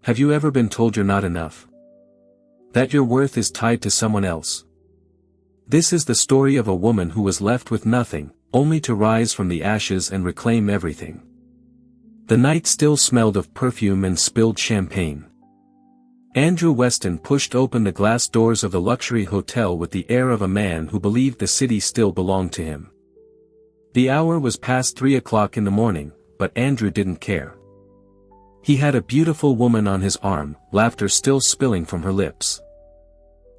Have you ever been told you're not enough? That your worth is tied to someone else? This is the story of a woman who was left with nothing, only to rise from the ashes and reclaim everything. The night still smelled of perfume and spilled champagne. Andrew Weston pushed open the glass doors of the luxury hotel with the air of a man who believed the city still belonged to him. The hour was past 3 o'clock in the morning, but Andrew didn't care. He had a beautiful woman on his arm, laughter still spilling from her lips.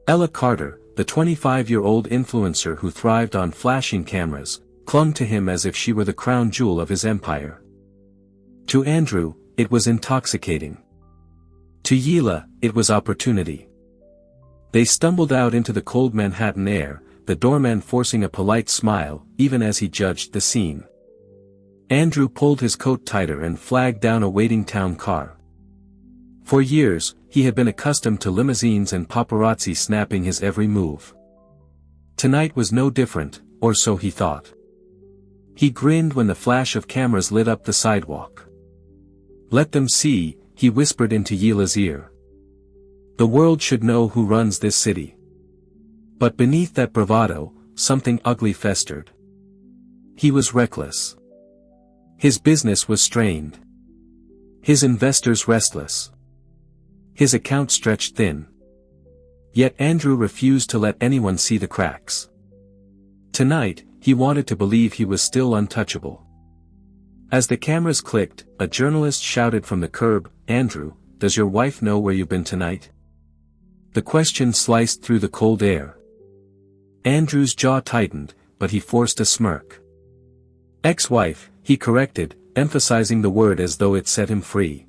Ella Carter, the 25-year-old influencer who thrived on flashing cameras, clung to him as if she were the crown jewel of his empire. To Andrew, it was intoxicating. To Yila, it was opportunity. They stumbled out into the cold Manhattan air, the doorman forcing a polite smile, even as he judged the scene. Andrew pulled his coat tighter and flagged down a waiting town car. For years, he had been accustomed to limousines and paparazzi snapping his every move. Tonight was no different, or so he thought. He grinned when the flash of cameras lit up the sidewalk. "Let them see," he whispered into Yila's ear. "The world should know who runs this city." But beneath that bravado, something ugly festered. He was reckless. His business was strained. His investors restless. His account stretched thin. Yet Andrew refused to let anyone see the cracks. Tonight, he wanted to believe he was still untouchable. As the cameras clicked, a journalist shouted from the curb, "Andrew, does your wife know where you've been tonight?" The question sliced through the cold air. Andrew's jaw tightened, but he forced a smirk. "Ex-wife," he corrected, emphasizing the word as though it set him free.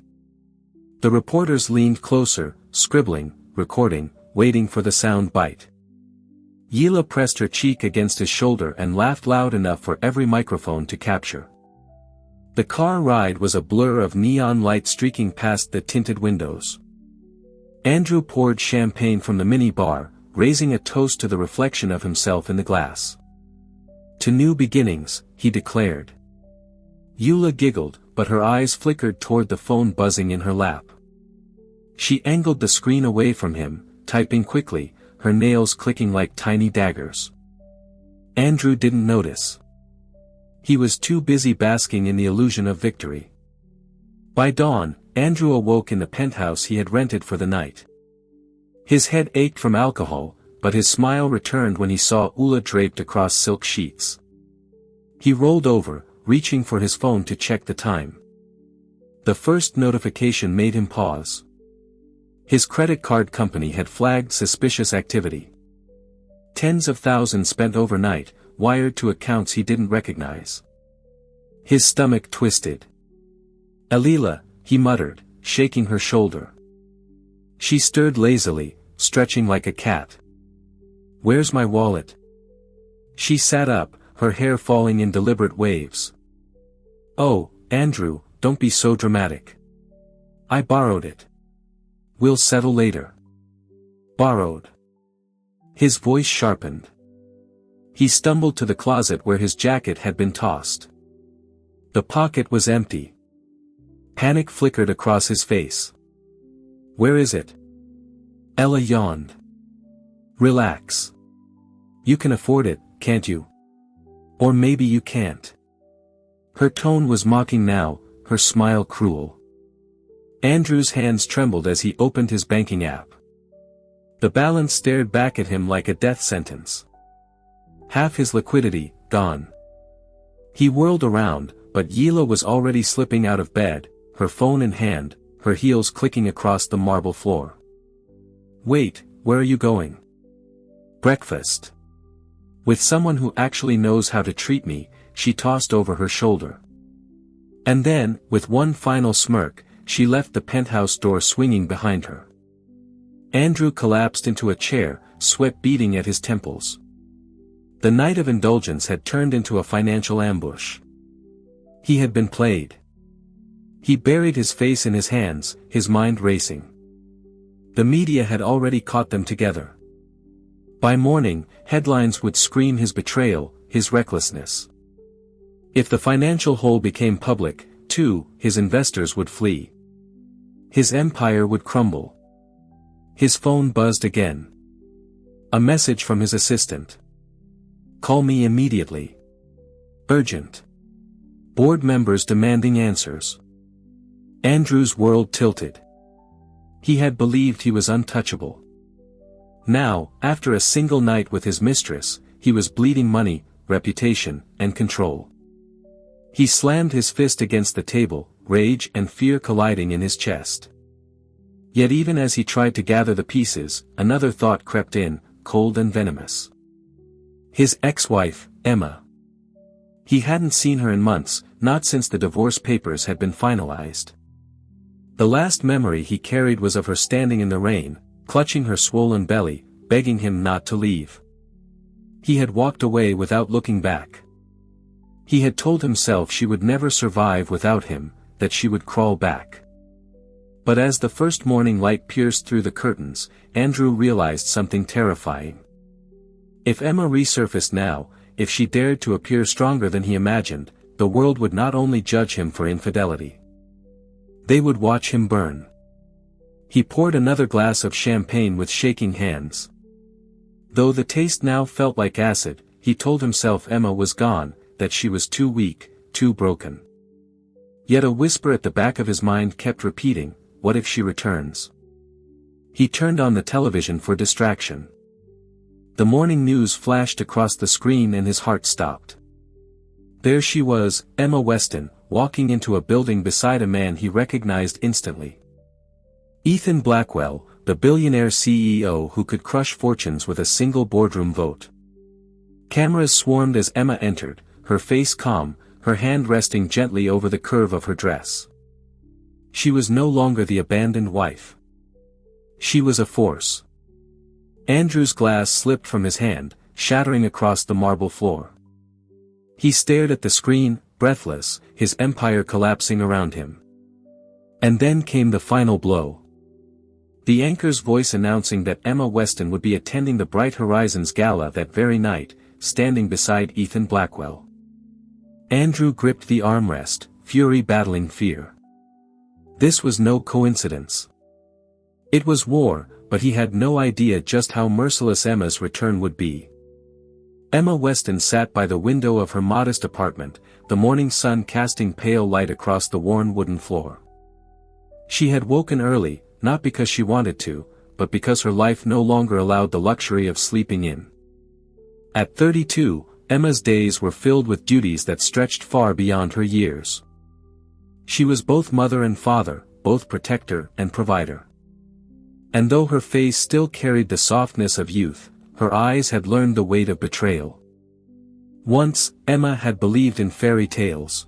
The reporters leaned closer, scribbling, recording, waiting for the sound bite. Yila pressed her cheek against his shoulder and laughed loud enough for every microphone to capture. The car ride was a blur of neon light streaking past the tinted windows. Andrew poured champagne from the mini-bar, raising a toast to the reflection of himself in the glass. "To new beginnings," he declared. Yila giggled, but her eyes flickered toward the phone buzzing in her lap. She angled the screen away from him, typing quickly, her nails clicking like tiny daggers. Andrew didn't notice. He was too busy basking in the illusion of victory. By dawn, Andrew awoke in the penthouse he had rented for the night. His head ached from alcohol, but his smile returned when he saw Ulla draped across silk sheets. He rolled over, reaching for his phone to check the time. The first notification made him pause. His credit card company had flagged suspicious activity. Tens of thousands spent overnight, wired to accounts he didn't recognize. His stomach twisted. "Alila," he muttered, shaking her shoulder. She stirred lazily, stretching like a cat. "Where's my wallet?" She sat up, her hair falling in deliberate waves. "Oh, Andrew, don't be so dramatic. I borrowed it. We'll settle later." "Borrowed?" His voice sharpened. He stumbled to the closet where his jacket had been tossed. The pocket was empty. Panic flickered across his face. "Where is it?" Ella yawned. "Relax. You can afford it, can't you? Or maybe you can't." Her tone was mocking now, her smile cruel. Andrew's hands trembled as he opened his banking app. The balance stared back at him like a death sentence. Half his liquidity, gone. He whirled around, but Yila was already slipping out of bed, her phone in hand, her heels clicking across the marble floor. "Wait, where are you going?" "Breakfast. With someone who actually knows how to treat me," she tossed over her shoulder. And then, with one final smirk, she left the penthouse door swinging behind her. Andrew collapsed into a chair, sweat beading at his temples. The night of indulgence had turned into a financial ambush. He had been played. He buried his face in his hands, his mind racing. The media had already caught them together. By morning, headlines would scream his betrayal, his recklessness. If the financial hole became public, too, his investors would flee. His empire would crumble. His phone buzzed again. A message from his assistant. "Call me immediately. Urgent." Board members demanding answers. Andrew's world tilted. He had believed he was untouchable. Now, after a single night with his mistress, he was bleeding money, reputation, and control. He slammed his fist against the table, rage and fear colliding in his chest. Yet even as he tried to gather the pieces, another thought crept in, cold and venomous. His ex-wife, Emma. He hadn't seen her in months, not since the divorce papers had been finalized. The last memory he carried was of her standing in the rain, clutching her swollen belly, begging him not to leave. He had walked away without looking back. He had told himself she would never survive without him, that she would crawl back. But as the first morning light pierced through the curtains, Andrew realized something terrifying. If Emma resurfaced now, if she dared to appear stronger than he imagined, the world would not only judge him for infidelity. They would watch him burn. He poured another glass of champagne with shaking hands. Though the taste now felt like acid, he told himself Emma was gone, that she was too weak, too broken. Yet a whisper at the back of his mind kept repeating, "What if she returns?" He turned on the television for distraction. The morning news flashed across the screen and his heart stopped. There she was, Emma Weston, walking into a building beside a man he recognized instantly. Ethan Blackwell, the billionaire CEO who could crush fortunes with a single boardroom vote. Cameras swarmed as Emma entered, her face calm, her hand resting gently over the curve of her dress. She was no longer the abandoned wife. She was a force. Andrew's glass slipped from his hand, shattering across the marble floor. He stared at the screen, breathless, his empire collapsing around him. And then came the final blow. The anchor's voice announcing that Emma Weston would be attending the Bright Horizons gala that very night, standing beside Ethan Blackwell. Andrew gripped the armrest, fury battling fear. This was no coincidence. It was war, but he had no idea just how merciless Emma's return would be. Emma Weston sat by the window of her modest apartment, the morning sun casting pale light across the worn wooden floor. She had woken early, not because she wanted to, but because her life no longer allowed the luxury of sleeping in. At 32, Emma's days were filled with duties that stretched far beyond her years. She was both mother and father, both protector and provider. And though her face still carried the softness of youth, her eyes had learned the weight of betrayal. Once, Emma had believed in fairy tales.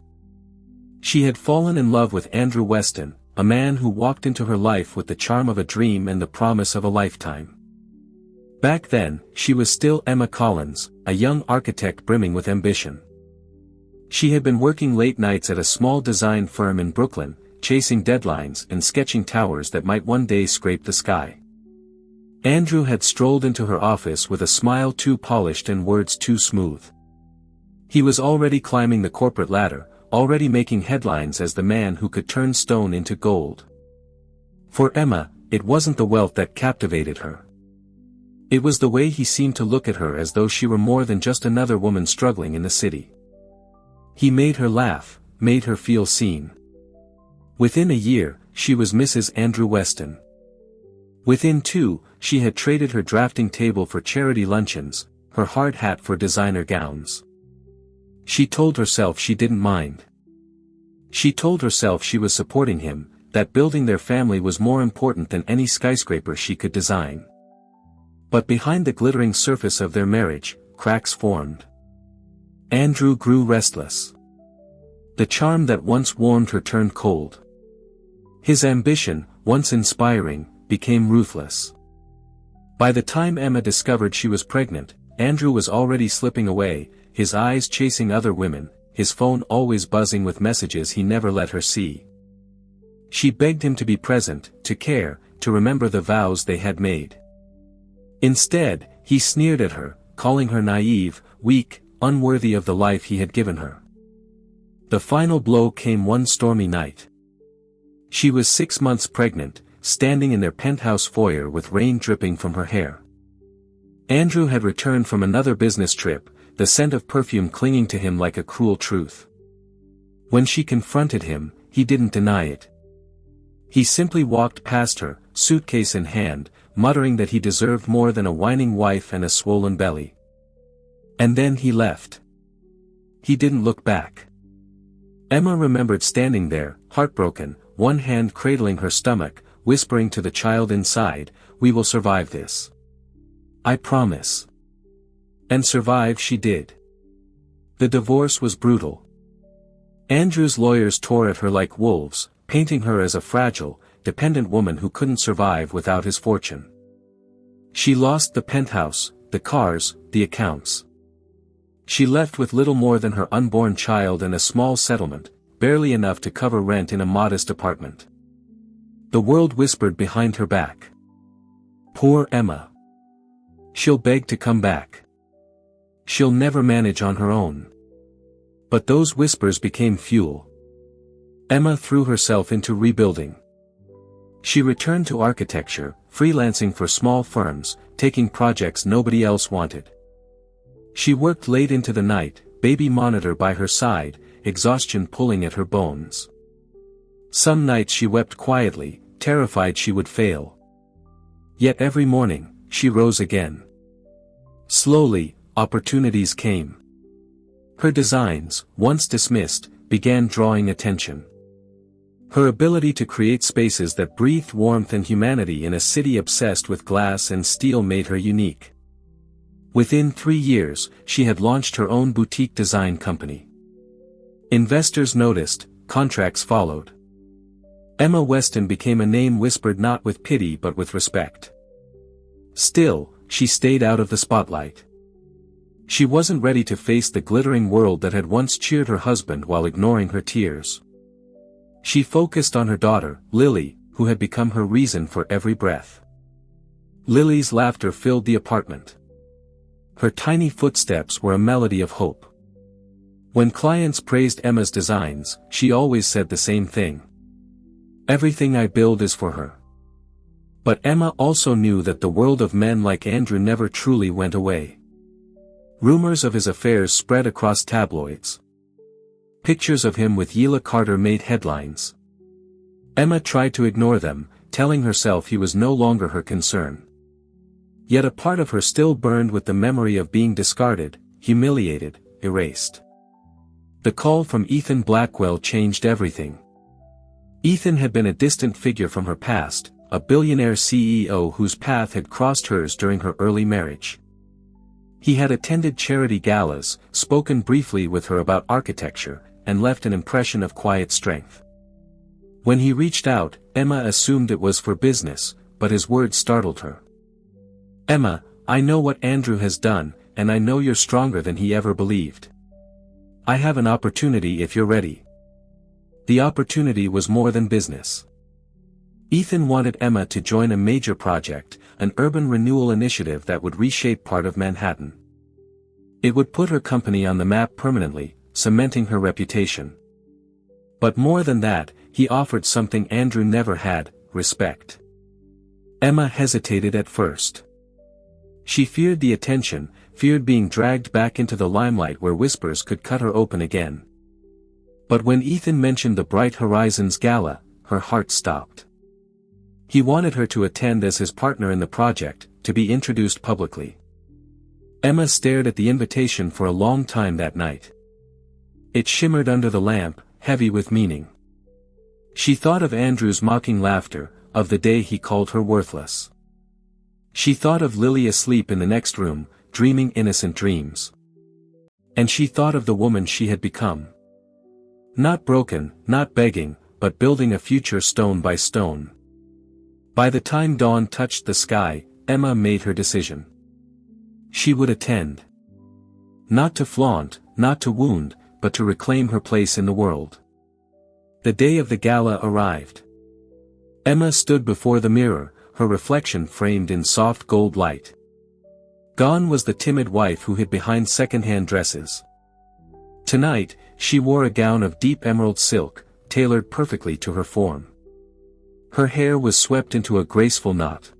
She had fallen in love with Andrew Weston, a man who walked into her life with the charm of a dream and the promise of a lifetime. Back then, she was still Emma Collins, a young architect brimming with ambition. She had been working late nights at a small design firm in Brooklyn, chasing deadlines and sketching towers that might one day scrape the sky. Andrew had strolled into her office with a smile too polished and words too smooth. He was already climbing the corporate ladder, already making headlines as the man who could turn stone into gold. For Emma, it wasn't the wealth that captivated her. It was the way he seemed to look at her as though she were more than just another woman struggling in the city. He made her laugh, made her feel seen. Within a year, she was Mrs. Andrew Weston. Within 2, she had traded her drafting table for charity luncheons, her hard hat for designer gowns. She told herself she didn't mind. She told herself she was supporting him, that building their family was more important than any skyscraper she could design. But behind the glittering surface of their marriage, cracks formed. Andrew grew restless. The charm that once warmed her turned cold. His ambition, once inspiring, became ruthless. By the time Emma discovered she was pregnant, Andrew was already slipping away, his eyes chasing other women, his phone always buzzing with messages he never let her see. She begged him to be present, to care, to remember the vows they had made. Instead, he sneered at her, calling her naive, weak, unworthy of the life he had given her. The final blow came one stormy night. She was 6 months pregnant, standing in their penthouse foyer with rain dripping from her hair. Andrew had returned from another business trip, the scent of perfume clinging to him like a cruel truth. When she confronted him, he didn't deny it. He simply walked past her, suitcase in hand, muttering that he deserved more than a whining wife and a swollen belly. And then he left. He didn't look back. Emma remembered standing there, heartbroken, one hand cradling her stomach, whispering to the child inside, "We will survive this. I promise." And survive she did. The divorce was brutal. Andrew's lawyers tore at her like wolves, painting her as a fragile, dependent woman who couldn't survive without his fortune. She lost the penthouse, the cars, the accounts. She left with little more than her unborn child and a small settlement, barely enough to cover rent in a modest apartment. The world whispered behind her back. Poor Emma. She'll beg to come back. She'll never manage on her own. But those whispers became fuel. Emma threw herself into rebuilding. She returned to architecture, freelancing for small firms, taking projects nobody else wanted. She worked late into the night, baby monitor by her side, exhaustion pulling at her bones. Some nights she wept quietly, terrified she would fail. Yet every morning, she rose again. Slowly, opportunities came. Her designs, once dismissed, began drawing attention. Her ability to create spaces that breathed warmth and humanity in a city obsessed with glass and steel made her unique. Within 3 years, she had launched her own boutique design company. Investors noticed, contracts followed. Emma Weston became a name whispered not with pity but with respect. Still, she stayed out of the spotlight. She wasn't ready to face the glittering world that had once cheered her husband while ignoring her tears. She focused on her daughter, Lily, who had become her reason for every breath. Lily's laughter filled the apartment. Her tiny footsteps were a melody of hope. When clients praised Emma's designs, she always said the same thing. Everything I build is for her. But Emma also knew that the world of men like Andrew never truly went away. Rumors of his affairs spread across tabloids. Pictures of him with Yila Carter made headlines. Emma tried to ignore them, telling herself he was no longer her concern. Yet a part of her still burned with the memory of being discarded, humiliated, erased. The call from Ethan Blackwell changed everything. Ethan had been a distant figure from her past, a billionaire CEO whose path had crossed hers during her early marriage. He had attended charity galas, spoken briefly with her about architecture, and left an impression of quiet strength. When he reached out, Emma assumed it was for business, but his words startled her. "Emma, I know what Andrew has done, and I know you're stronger than he ever believed. I have an opportunity if you're ready." The opportunity was more than business. Ethan wanted Emma to join a major project, an urban renewal initiative that would reshape part of Manhattan. It would put her company on the map permanently, cementing her reputation. But more than that, he offered something Andrew never had, respect. Emma hesitated at first. She feared the attention, feared being dragged back into the limelight where whispers could cut her open again. But when Ethan mentioned the Bright Horizons Gala, her heart stopped. He wanted her to attend as his partner in the project, to be introduced publicly. Emma stared at the invitation for a long time that night. It shimmered under the lamp, heavy with meaning. She thought of Andrew's mocking laughter, of the day he called her worthless. She thought of Lily asleep in the next room, dreaming innocent dreams. And she thought of the woman she had become. Not broken, not begging, but building a future stone by stone. By the time dawn touched the sky, Emma made her decision. She would attend. Not to flaunt, not to wound, but to reclaim her place in the world. The day of the gala arrived. Emma stood before the mirror, her reflection framed in soft gold light. Gone was the timid wife who hid behind second-hand dresses. Tonight, she wore a gown of deep emerald silk, tailored perfectly to her form. Her hair was swept into a graceful knot.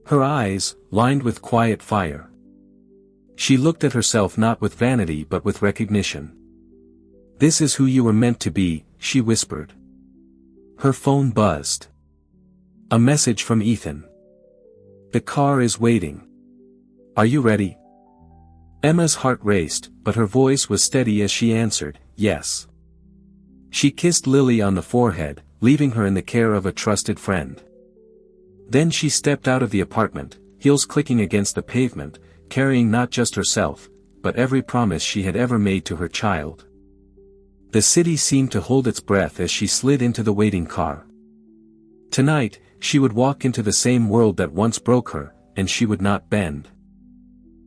Her eyes, lined with quiet fire. She looked at herself not with vanity but with recognition. "This is who you were meant to be," she whispered. Her phone buzzed. A message from Ethan. "The car is waiting. Are you ready?" Emma's heart raced, but her voice was steady as she answered, "Yes." She kissed Lily on the forehead, leaving her in the care of a trusted friend. Then she stepped out of the apartment, heels clicking against the pavement, carrying not just herself, but every promise she had ever made to her child. The city seemed to hold its breath as she slid into the waiting car. Tonight, she would walk into the same world that once broke her, and she would not bend.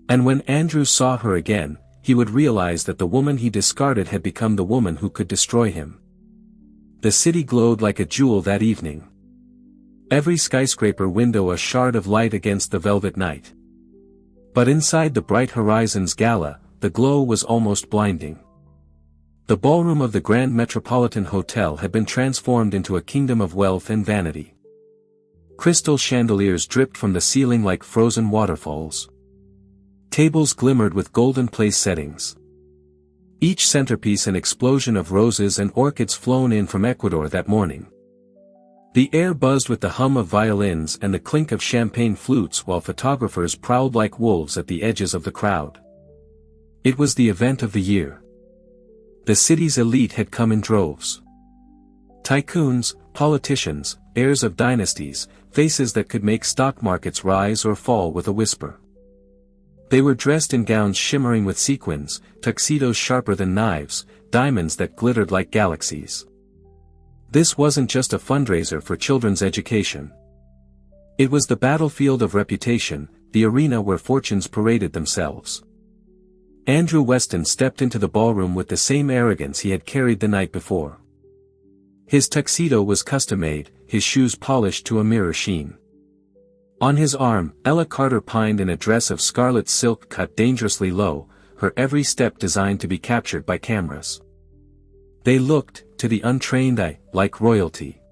And when Andrew saw her again, he would realize that the woman he discarded had become the woman who could destroy him. The city glowed like a jewel that evening. Every skyscraper window a shard of light against the velvet night. But inside the Bright Horizons Gala, the glow was almost blinding. The ballroom of the Grand Metropolitan Hotel had been transformed into a kingdom of wealth and vanity. Crystal chandeliers dripped from the ceiling like frozen waterfalls. Tables glimmered with golden place settings. Each centerpiece an explosion of roses and orchids flown in from Ecuador that morning. The air buzzed with the hum of violins and the clink of champagne flutes while photographers prowled like wolves at the edges of the crowd. It was the event of the year. The city's elite had come in droves. Tycoons, politicians, heirs of dynasties, faces that could make stock markets rise or fall with a whisper. They were dressed in gowns shimmering with sequins, tuxedos sharper than knives, diamonds that glittered like galaxies. This wasn't just a fundraiser for children's education. It was the battlefield of reputation, the arena where fortunes paraded themselves. Andrew Weston stepped into the ballroom with the same arrogance he had carried the night before. His tuxedo was custom-made, his shoes polished to a mirror sheen. On his arm, Ella Carter pined in a dress of scarlet silk cut dangerously low, her every step designed to be captured by cameras. They looked, to the untrained eye, like royalty.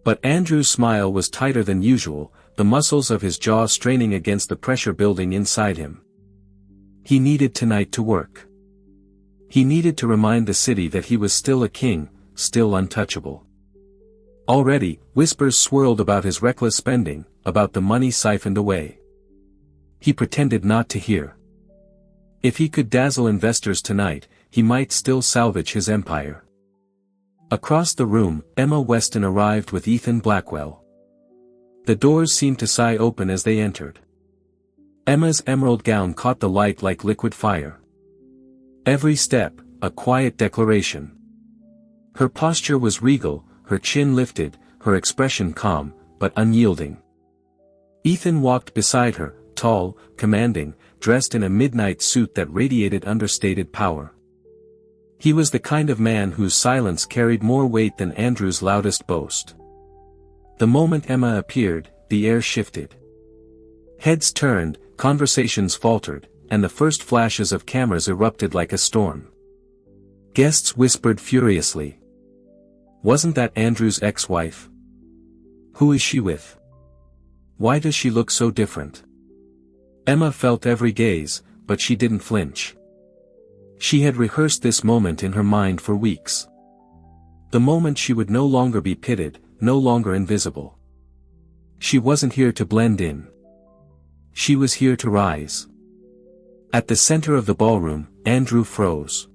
But Andrew's smile was tighter than usual, the muscles of his jaw straining against the pressure building inside him. He needed tonight to work. He needed to remind the city that he was still a king, still untouchable. Already, whispers swirled about his reckless spending, about the money siphoned away. He pretended not to hear. If he could dazzle investors tonight, he might still salvage his empire. Across the room, Emma Weston arrived with Ethan Blackwell. The doors seemed to sigh open as they entered. Emma's emerald gown caught the light like liquid fire. Every step, a quiet declaration. Her posture was regal, her chin lifted, her expression calm, but unyielding. Ethan walked beside her, tall, commanding, dressed in a midnight suit that radiated understated power. He was the kind of man whose silence carried more weight than Andrew's loudest boast. The moment Emma appeared, the air shifted. Heads turned, conversations faltered, and the first flashes of cameras erupted like a storm. Guests whispered furiously. "Wasn't that Andrew's ex-wife? Who is she with? Why does she look so different?" Emma felt every gaze, but she didn't flinch. She had rehearsed this moment in her mind for weeks. The moment she would no longer be pitted, no longer invisible. She wasn't here to blend in. She was here to rise. At the center of the ballroom, Andrew froze.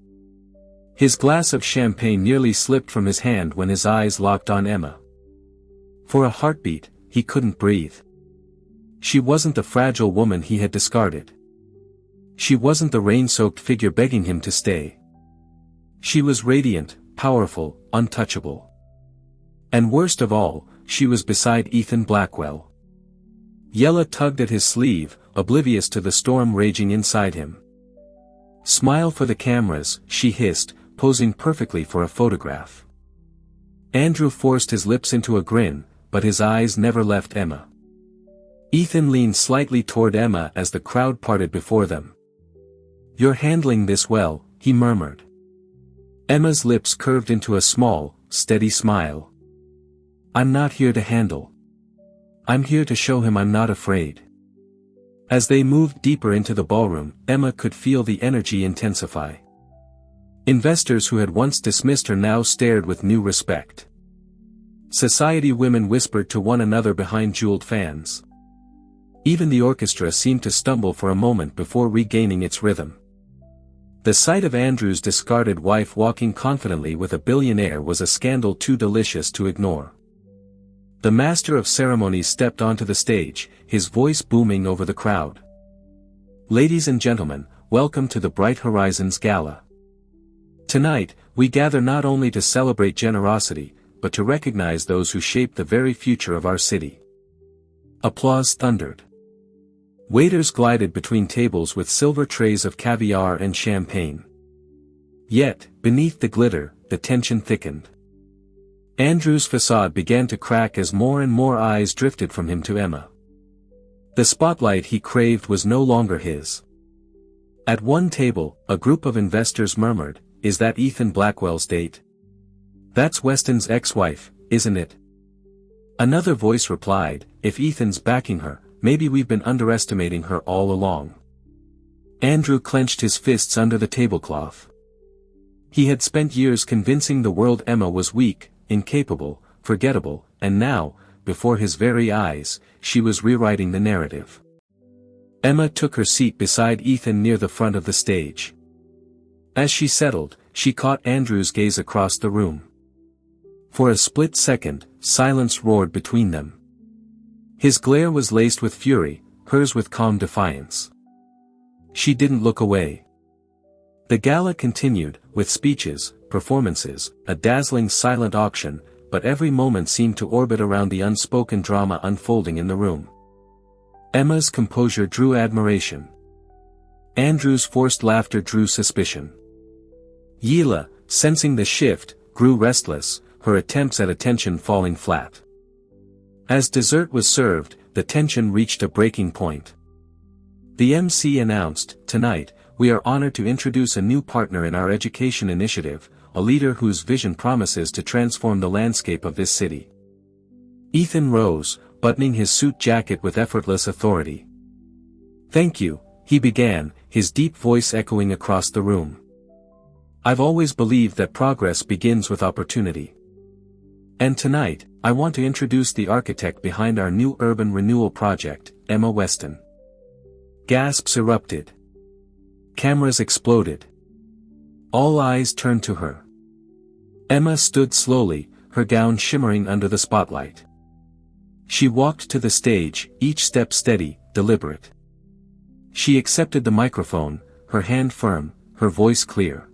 His glass of champagne nearly slipped from his hand when his eyes locked on Emma. For a heartbeat, he couldn't breathe. She wasn't the fragile woman he had discarded. She wasn't the rain-soaked figure begging him to stay. She was radiant, powerful, untouchable. And worst of all, she was beside Ethan Blackwell. Yella tugged at his sleeve, oblivious to the storm raging inside him. "Smile for the cameras," she hissed, posing perfectly for a photograph. Andrew forced his lips into a grin, but his eyes never left Emma. Ethan leaned slightly toward Emma as the crowd parted before them. "You're handling this well," he murmured. Emma's lips curved into a small, steady smile. I'm not here to handle. I'm here to show him I'm not afraid. As they moved deeper into the ballroom, Emma could feel the energy intensify. Investors who had once dismissed her now stared with new respect. Society women whispered to one another behind jeweled fans. Even the orchestra seemed to stumble for a moment before regaining its rhythm. The sight of Andrew's discarded wife walking confidently with a billionaire was a scandal too delicious to ignore. The master of ceremonies stepped onto the stage, his voice booming over the crowd. Ladies and gentlemen, welcome to the Bright Horizons Gala. Tonight, we gather not only to celebrate generosity, but to recognize those who shape the very future of our city. Applause thundered. Waiters glided between tables with silver trays of caviar and champagne. Yet, beneath the glitter, the tension thickened. Andrew's facade began to crack as more and more eyes drifted from him to Emma. The spotlight he craved was no longer his. At one table, a group of investors murmured, "Is that Ethan Blackwell's date? That's Weston's ex-wife, isn't it?" Another voice replied, "If Ethan's backing her, maybe we've been underestimating her all along." Andrew clenched his fists under the tablecloth. He had spent years convincing the world Emma was weak, incapable, forgettable, and now, before his very eyes, she was rewriting the narrative. Emma took her seat beside Ethan near the front of the stage. As she settled, she caught Andrew's gaze across the room. For a split second, silence roared between them. His glare was laced with fury, hers with calm defiance. She didn't look away. The gala continued, with speeches, performances, a dazzling silent auction, but every moment seemed to orbit around the unspoken drama unfolding in the room. Emma's composure drew admiration. Andrew's forced laughter drew suspicion. Yela, sensing the shift, grew restless, her attempts at attention falling flat. As dessert was served, the tension reached a breaking point. The MC announced, "Tonight, we are honored to introduce a new partner in our education initiative, a leader whose vision promises to transform the landscape of this city." Ethan rose, buttoning his suit jacket with effortless authority. "Thank you," he began, his deep voice echoing across the room. "I've always believed that progress begins with opportunity. And tonight, I want to introduce the architect behind our new urban renewal project, Emma Weston." Gasps erupted. Cameras exploded. All eyes turned to her. Emma stood slowly, her gown shimmering under the spotlight. She walked to the stage, each step steady, deliberate. She accepted the microphone, her hand firm, her voice clear.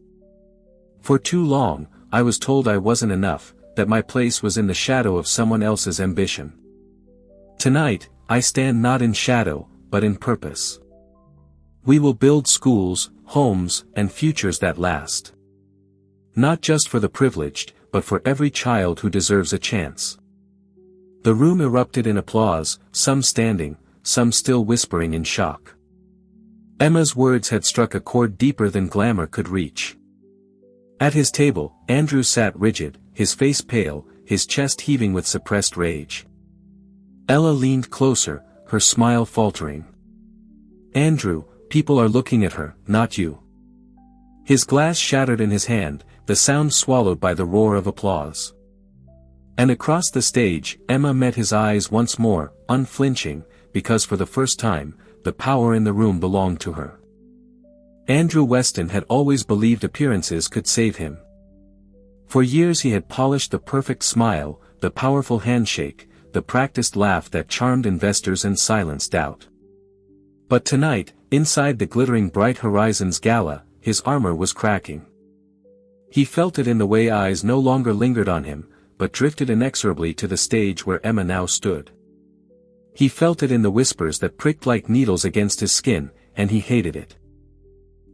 "For too long, I was told I wasn't enough, that my place was in the shadow of someone else's ambition. Tonight, I stand not in shadow, but in purpose. We will build schools, homes, and futures that last. Not just for the privileged, but for every child who deserves a chance." The room erupted in applause, some standing, some still whispering in shock. Emma's words had struck a chord deeper than glamour could reach. At his table, Andrew sat rigid, his face pale, his chest heaving with suppressed rage. Ella leaned closer, her smile faltering. "Andrew, people are looking at her, not you." His glass shattered in his hand, the sound swallowed by the roar of applause. And across the stage, Emma met his eyes once more, unflinching, because for the first time, the power in the room belonged to her. Andrew Weston had always believed appearances could save him. For years he had polished the perfect smile, the powerful handshake, the practiced laugh that charmed investors and silenced doubt. But tonight, inside the glittering Bright Horizons Gala, his armor was cracking. He felt it in the way eyes no longer lingered on him, but drifted inexorably to the stage where Emma now stood. He felt it in the whispers that pricked like needles against his skin, and he hated it.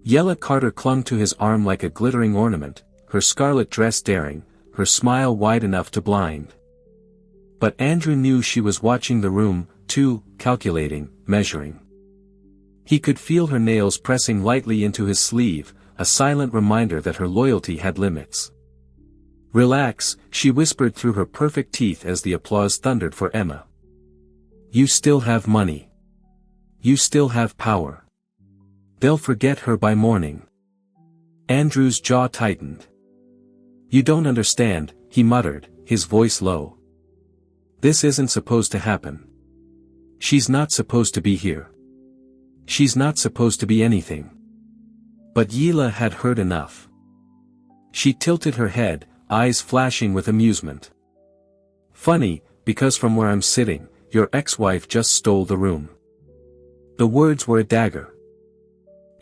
Yella Carter clung to his arm like a glittering ornament, her scarlet dress daring, her smile wide enough to blind. But Andrew knew she was watching the room, too, calculating, measuring. He could feel her nails pressing lightly into his sleeve, a silent reminder that her loyalty had limits. Relax, she whispered through her perfect teeth as the applause thundered for Emma. You still have money. You still have power. They'll forget her by morning. Andrew's jaw tightened. You don't understand, he muttered, his voice low. This isn't supposed to happen. She's not supposed to be here. She's not supposed to be anything. But Yila had heard enough. She tilted her head, eyes flashing with amusement. Funny, because from where I'm sitting, your ex-wife just stole the room. The words were a dagger.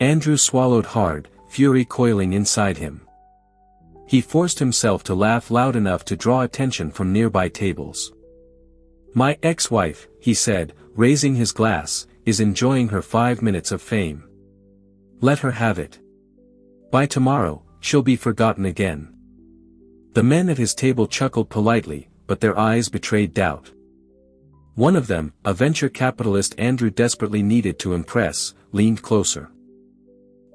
Andrew swallowed hard, fury coiling inside him. He forced himself to laugh loud enough to draw attention from nearby tables. My ex-wife, he said, raising his glass, is enjoying her 5 minutes of fame. Let her have it. By tomorrow, she'll be forgotten again. The men at his table chuckled politely, but their eyes betrayed doubt. One of them, a venture capitalist Andrew desperately needed to impress, leaned closer.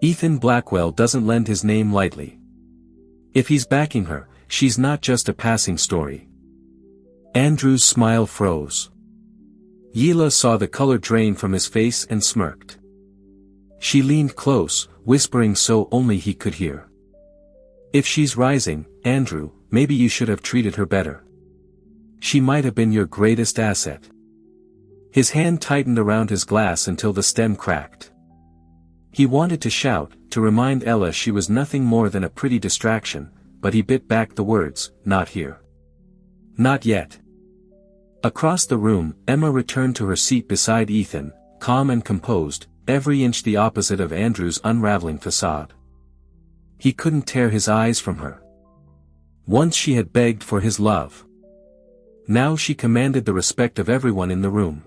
Ethan Blackwell doesn't lend his name lightly. If he's backing her, she's not just a passing story. Andrew's smile froze. Yila saw the color drain from his face and smirked. She leaned close, whispering so only he could hear. If she's rising, Andrew, maybe you should have treated her better. She might have been your greatest asset. His hand tightened around his glass until the stem cracked. He wanted to shout, to remind Ella she was nothing more than a pretty distraction, but he bit back the words, not here. Not yet. Across the room, Emma returned to her seat beside Ethan, calm and composed, every inch the opposite of Andrew's unraveling facade. He couldn't tear his eyes from her. Once she had begged for his love. Now she commanded the respect of everyone in the room.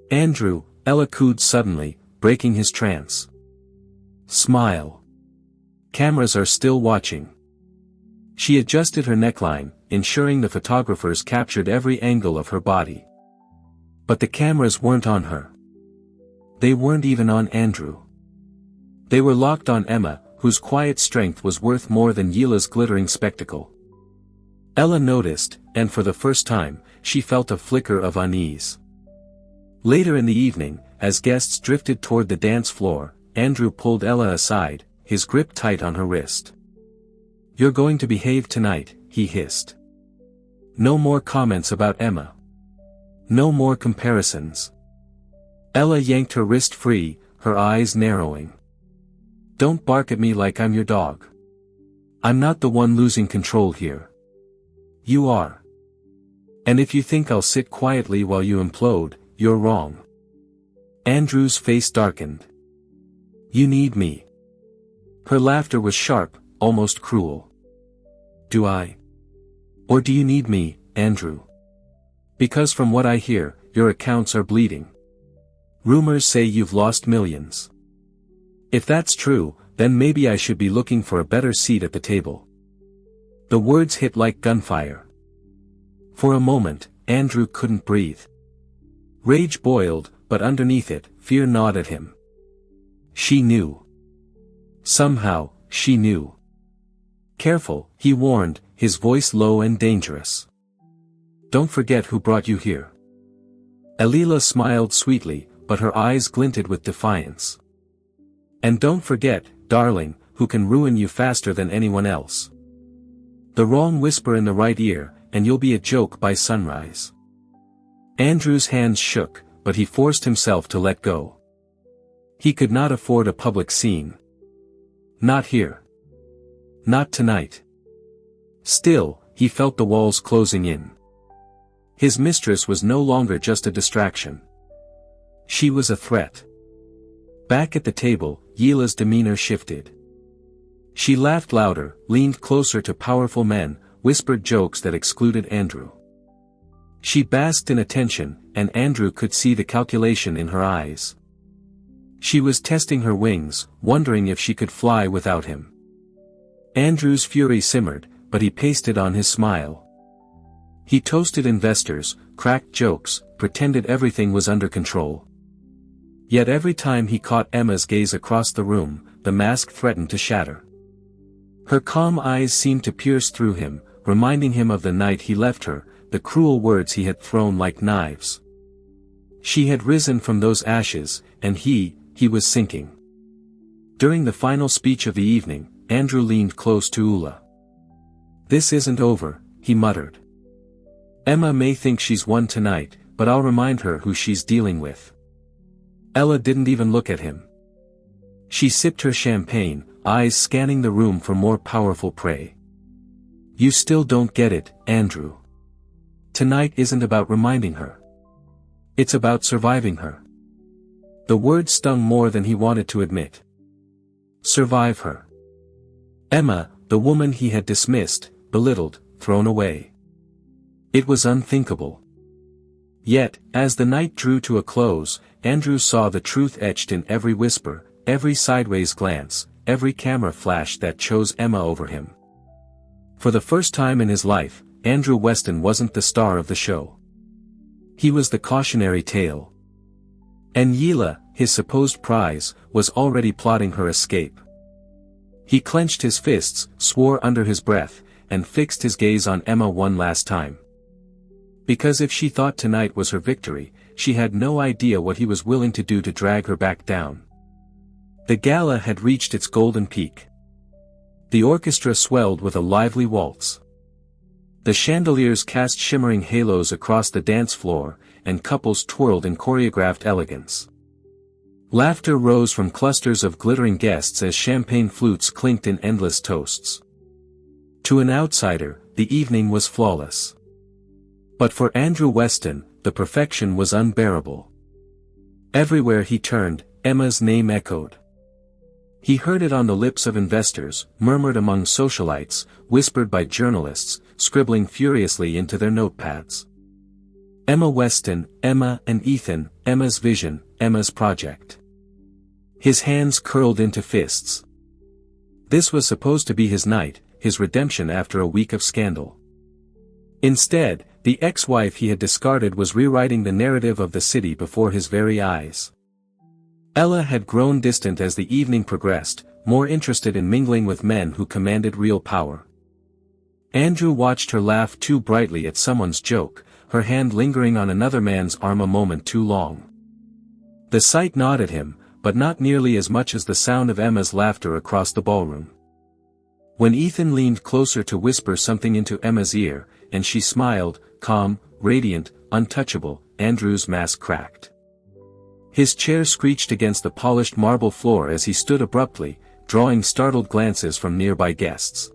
Andrew, Ella cooed suddenly, breaking his trance. Smile. Cameras are still watching. She adjusted her neckline, ensuring the photographers captured every angle of her body. But the cameras weren't on her. They weren't even on Andrew. They were locked on Emma, whose quiet strength was worth more than Yila's glittering spectacle. Ella noticed, and for the first time, she felt a flicker of unease. Later in the evening, as guests drifted toward the dance floor, Andrew pulled Ella aside, his grip tight on her wrist. You're going to behave tonight, he hissed. No more comments about Emma. No more comparisons. Ella yanked her wrist free, her eyes narrowing. Don't bark at me like I'm your dog. I'm not the one losing control here. You are. And if you think I'll sit quietly while you implode, you're wrong. Andrew's face darkened. You need me. Her laughter was sharp, almost cruel. Do I? Or do you need me, Andrew? Because from what I hear, your accounts are bleeding. Rumors say you've lost millions. If that's true, then maybe I should be looking for a better seat at the table. The words hit like gunfire. For a moment, Andrew couldn't breathe. Rage boiled, but underneath it, fear gnawed at him. She knew. Somehow, she knew. Careful, he warned, his voice low and dangerous. Don't forget who brought you here. Alila smiled sweetly, but her eyes glinted with defiance. And don't forget, darling, who can ruin you faster than anyone else. The wrong whisper in the right ear, and you'll be a joke by sunrise. Andrew's hands shook, but he forced himself to let go. He could not afford a public scene. Not here. Not tonight. Still, he felt the walls closing in. His mistress was no longer just a distraction. She was a threat. Back at the table, Yila's demeanor shifted. She laughed louder, leaned closer to powerful men, whispered jokes that excluded Andrew. She basked in attention, and Andrew could see the calculation in her eyes. She was testing her wings, wondering if she could fly without him. Andrew's fury simmered, but he pasted on his smile. He toasted investors, cracked jokes, pretended everything was under control. Yet every time he caught Emma's gaze across the room, the mask threatened to shatter. Her calm eyes seemed to pierce through him, reminding him of the night he left her, the cruel words he had thrown like knives. She had risen from those ashes, and he was sinking. During the final speech of the evening, Andrew leaned close to Ulla. "This isn't over," he muttered. "Emma may think she's won tonight, but I'll remind her who she's dealing with." Ella didn't even look at him. She sipped her champagne, eyes scanning the room for more powerful prey. "You still don't get it, Andrew. Tonight isn't about reminding her. It's about surviving her." The word stung more than he wanted to admit. Survive her. Emma, the woman he had dismissed, belittled, thrown away. It was unthinkable. Yet, as the night drew to a close, Andrew saw the truth etched in every whisper, every sideways glance, every camera flash that chose Emma over him. For the first time in his life, Andrew Weston wasn't the star of the show. He was the cautionary tale. And Yila, his supposed prize, was already plotting her escape. He clenched his fists, swore under his breath, and fixed his gaze on Emma one last time. Because if she thought tonight was her victory, she had no idea what he was willing to do to drag her back down. The gala had reached its golden peak. The orchestra swelled with a lively waltz. The chandeliers cast shimmering halos across the dance floor, and couples twirled in choreographed elegance. Laughter rose from clusters of glittering guests as champagne flutes clinked in endless toasts. To an outsider, the evening was flawless. But for Andrew Weston, the perfection was unbearable. Everywhere he turned, Emma's name echoed. He heard it on the lips of investors, murmured among socialites, whispered by journalists, scribbling furiously into their notepads. Emma Weston, Emma and Ethan, Emma's vision, Emma's project. His hands curled into fists. This was supposed to be his night, his redemption after a week of scandal. Instead, the ex-wife he had discarded was rewriting the narrative of the city before his very eyes. Ella had grown distant as the evening progressed, more interested in mingling with men who commanded real power. Andrew watched her laugh too brightly at someone's joke, her hand lingering on another man's arm a moment too long. The sight gnawed at him, but not nearly as much as the sound of Emma's laughter across the ballroom. When Ethan leaned closer to whisper something into Emma's ear, and she smiled, calm, radiant, untouchable, Andrew's mask cracked. His chair screeched against the polished marble floor as he stood abruptly, drawing startled glances from nearby guests.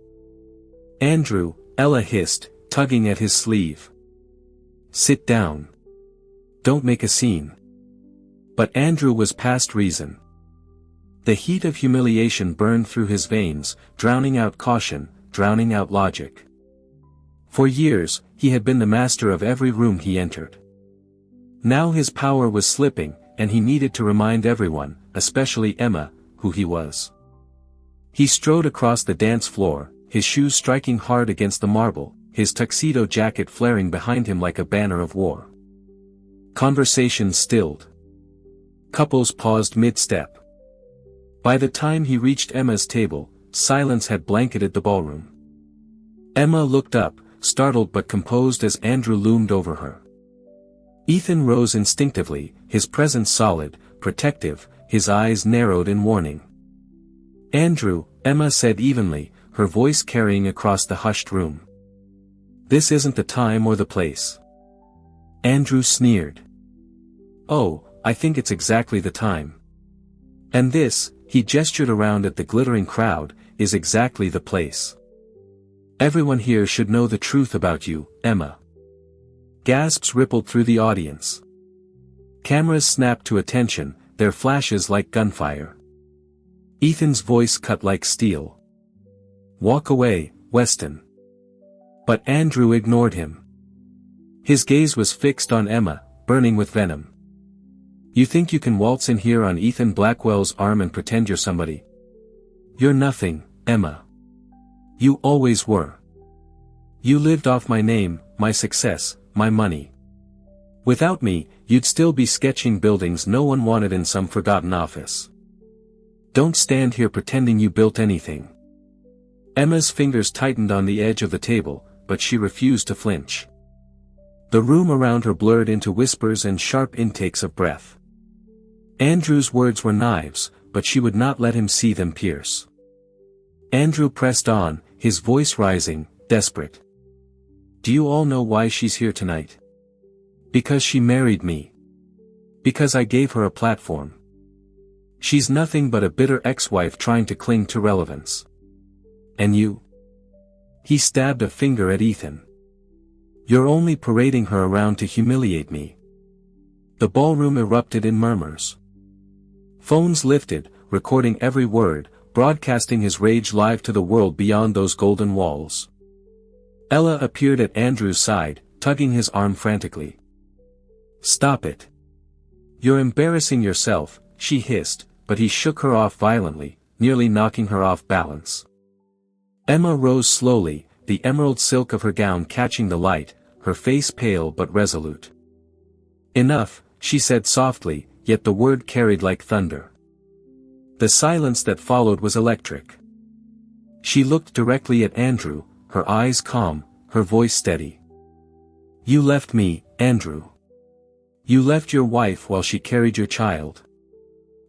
"Andrew," Ella hissed, tugging at his sleeve. "Sit down. Don't make a scene." But Andrew was past reason. The heat of humiliation burned through his veins, drowning out caution, drowning out logic. For years, he had been the master of every room he entered. Now his power was slipping, and he needed to remind everyone, especially Emma, who he was. He strode across the dance floor, his shoes striking hard against the marble, his tuxedo jacket flaring behind him like a banner of war. Conversations stilled. Couples paused mid-step. By the time he reached Emma's table, silence had blanketed the ballroom. Emma looked up, startled but composed as Andrew loomed over her. Ethan rose instinctively, his presence solid, protective, his eyes narrowed in warning. "Andrew," Emma said evenly, her voice carrying across the hushed room. "This isn't the time or the place." Andrew sneered. "Oh, I think it's exactly the time. And this," he gestured around at the glittering crowd, "is exactly the place. Everyone here should know the truth about you, Emma." Gasps rippled through the audience. Cameras snapped to attention, their flashes like gunfire. Ethan's voice cut like steel. "Walk away, Weston." But Andrew ignored him. His gaze was fixed on Emma, burning with venom. "You think you can waltz in here on Ethan Blackwell's arm and pretend you're somebody? You're nothing, Emma. You always were. You lived off my name, my success, my money. Without me, you'd still be sketching buildings no one wanted in some forgotten office. Don't stand here pretending you built anything." Emma's fingers tightened on the edge of the table, but she refused to flinch. The room around her blurred into whispers and sharp intakes of breath. Andrew's words were knives, but she would not let him see them pierce. Andrew pressed on, his voice rising, desperate. "Do you all know why she's here tonight? Because she married me. Because I gave her a platform. She's nothing but a bitter ex-wife trying to cling to relevance. And you?" He stabbed a finger at Ethan. "You're only parading her around to humiliate me." The ballroom erupted in murmurs. Phones lifted, recording every word, broadcasting his rage live to the world beyond those golden walls. Ella appeared at Andrew's side, tugging his arm frantically. "Stop it. You're embarrassing yourself," she hissed, but he shook her off violently, nearly knocking her off balance. Emma rose slowly, the emerald silk of her gown catching the light, her face pale but resolute. "Enough," she said softly, yet the word carried like thunder. The silence that followed was electric. She looked directly at Andrew, her eyes calm, her voice steady. "You left me, Andrew. You left your wife while she carried your child.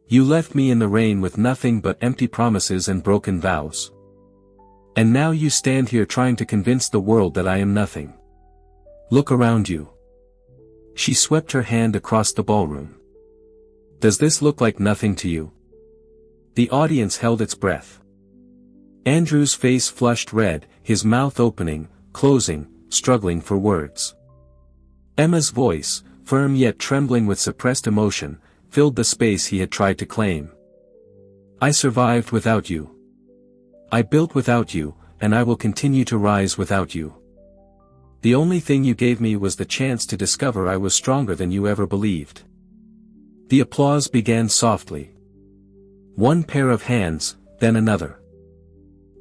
You left me in the rain with nothing but empty promises and broken vows. And now you stand here trying to convince the world that I am nothing. Look around you." She swept her hand across the ballroom. "Does this look like nothing to you?" The audience held its breath. Andrew's face flushed red, his mouth opening, closing, struggling for words. Emma's voice, firm yet trembling with suppressed emotion, filled the space he had tried to claim. "I survived without you. I built without you, and I will continue to rise without you. The only thing you gave me was the chance to discover I was stronger than you ever believed." The applause began softly. One pair of hands, then another.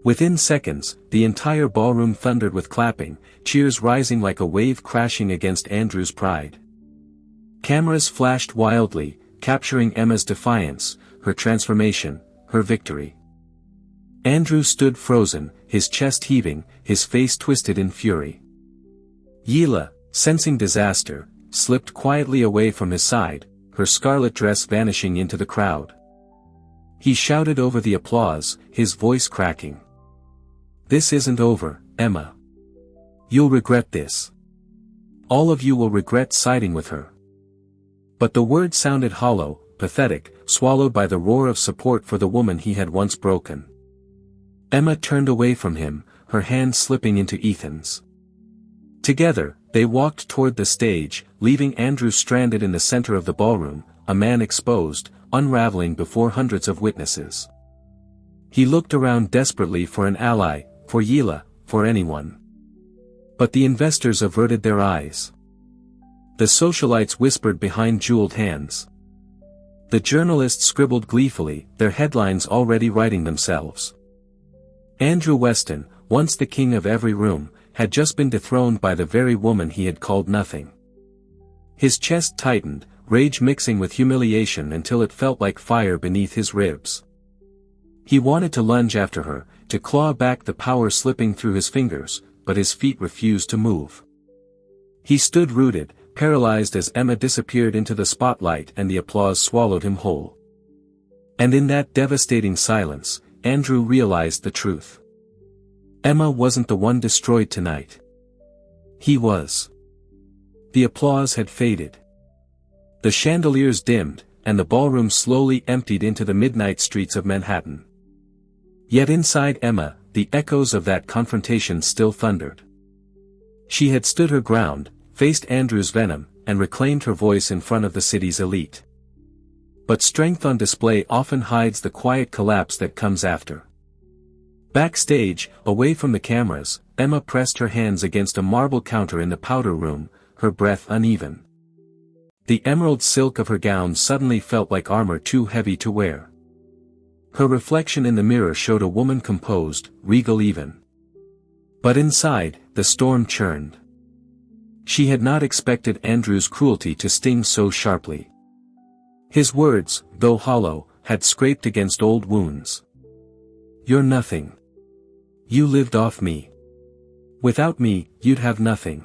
Within seconds, the entire ballroom thundered with clapping, cheers rising like a wave crashing against Andrew's pride. Cameras flashed wildly, capturing Emma's defiance, her transformation, her victory. Andrew stood frozen, his chest heaving, his face twisted in fury. Yila, sensing disaster, slipped quietly away from his side, her scarlet dress vanishing into the crowd. He shouted over the applause, his voice cracking. "This isn't over, Emma. You'll regret this. All of you will regret siding with her." But the word sounded hollow, pathetic, swallowed by the roar of support for the woman he had once broken. Emma turned away from him, her hand slipping into Ethan's. Together, they walked toward the stage, leaving Andrew stranded in the center of the ballroom, a man exposed, unraveling before hundreds of witnesses. He looked around desperately for an ally, for Yila, for anyone. But the investors averted their eyes. The socialites whispered behind jeweled hands. The journalists scribbled gleefully, their headlines already writing themselves. Andrew Weston, once the king of every room, had just been dethroned by the very woman he had called nothing. His chest tightened, rage mixing with humiliation until it felt like fire beneath his ribs. He wanted to lunge after her, to claw back the power slipping through his fingers, but his feet refused to move. He stood rooted, paralyzed as Emma disappeared into the spotlight and the applause swallowed him whole. And in that devastating silence, Andrew realized the truth. Emma wasn't the one destroyed tonight. He was. The applause had faded. The chandeliers dimmed, and the ballroom slowly emptied into the midnight streets of Manhattan. Yet inside Emma, the echoes of that confrontation still thundered. She had stood her ground, faced Andrew's venom, and reclaimed her voice in front of the city's elite. But strength on display often hides the quiet collapse that comes after. Backstage, away from the cameras, Emma pressed her hands against a marble counter in the powder room, her breath uneven. The emerald silk of her gown suddenly felt like armor too heavy to wear. Her reflection in the mirror showed a woman composed, regal even. But inside, the storm churned. She had not expected Andrew's cruelty to sting so sharply. His words, though hollow, had scraped against old wounds. "You're nothing. You lived off me. Without me, you'd have nothing.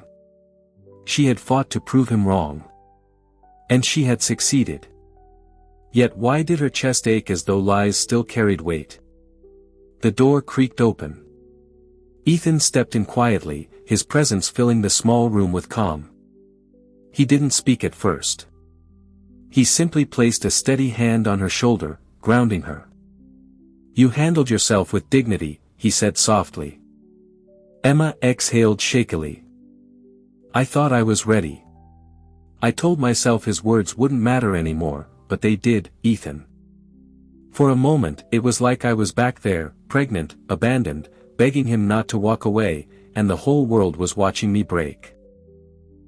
She had fought to prove him wrong. And she had succeeded. Yet why did her chest ache as though lies still carried weight? The door creaked open. Ethan stepped in quietly, his presence filling the small room with calm. He didn't speak at first. He simply placed a steady hand on her shoulder, grounding her. "You handled yourself with dignity," he said softly. Emma exhaled shakily. "I thought I was ready. I told myself his words wouldn't matter anymore, but they did, Ethan. For a moment it was like I was back there, pregnant, abandoned, begging him not to walk away, and the whole world was watching me break."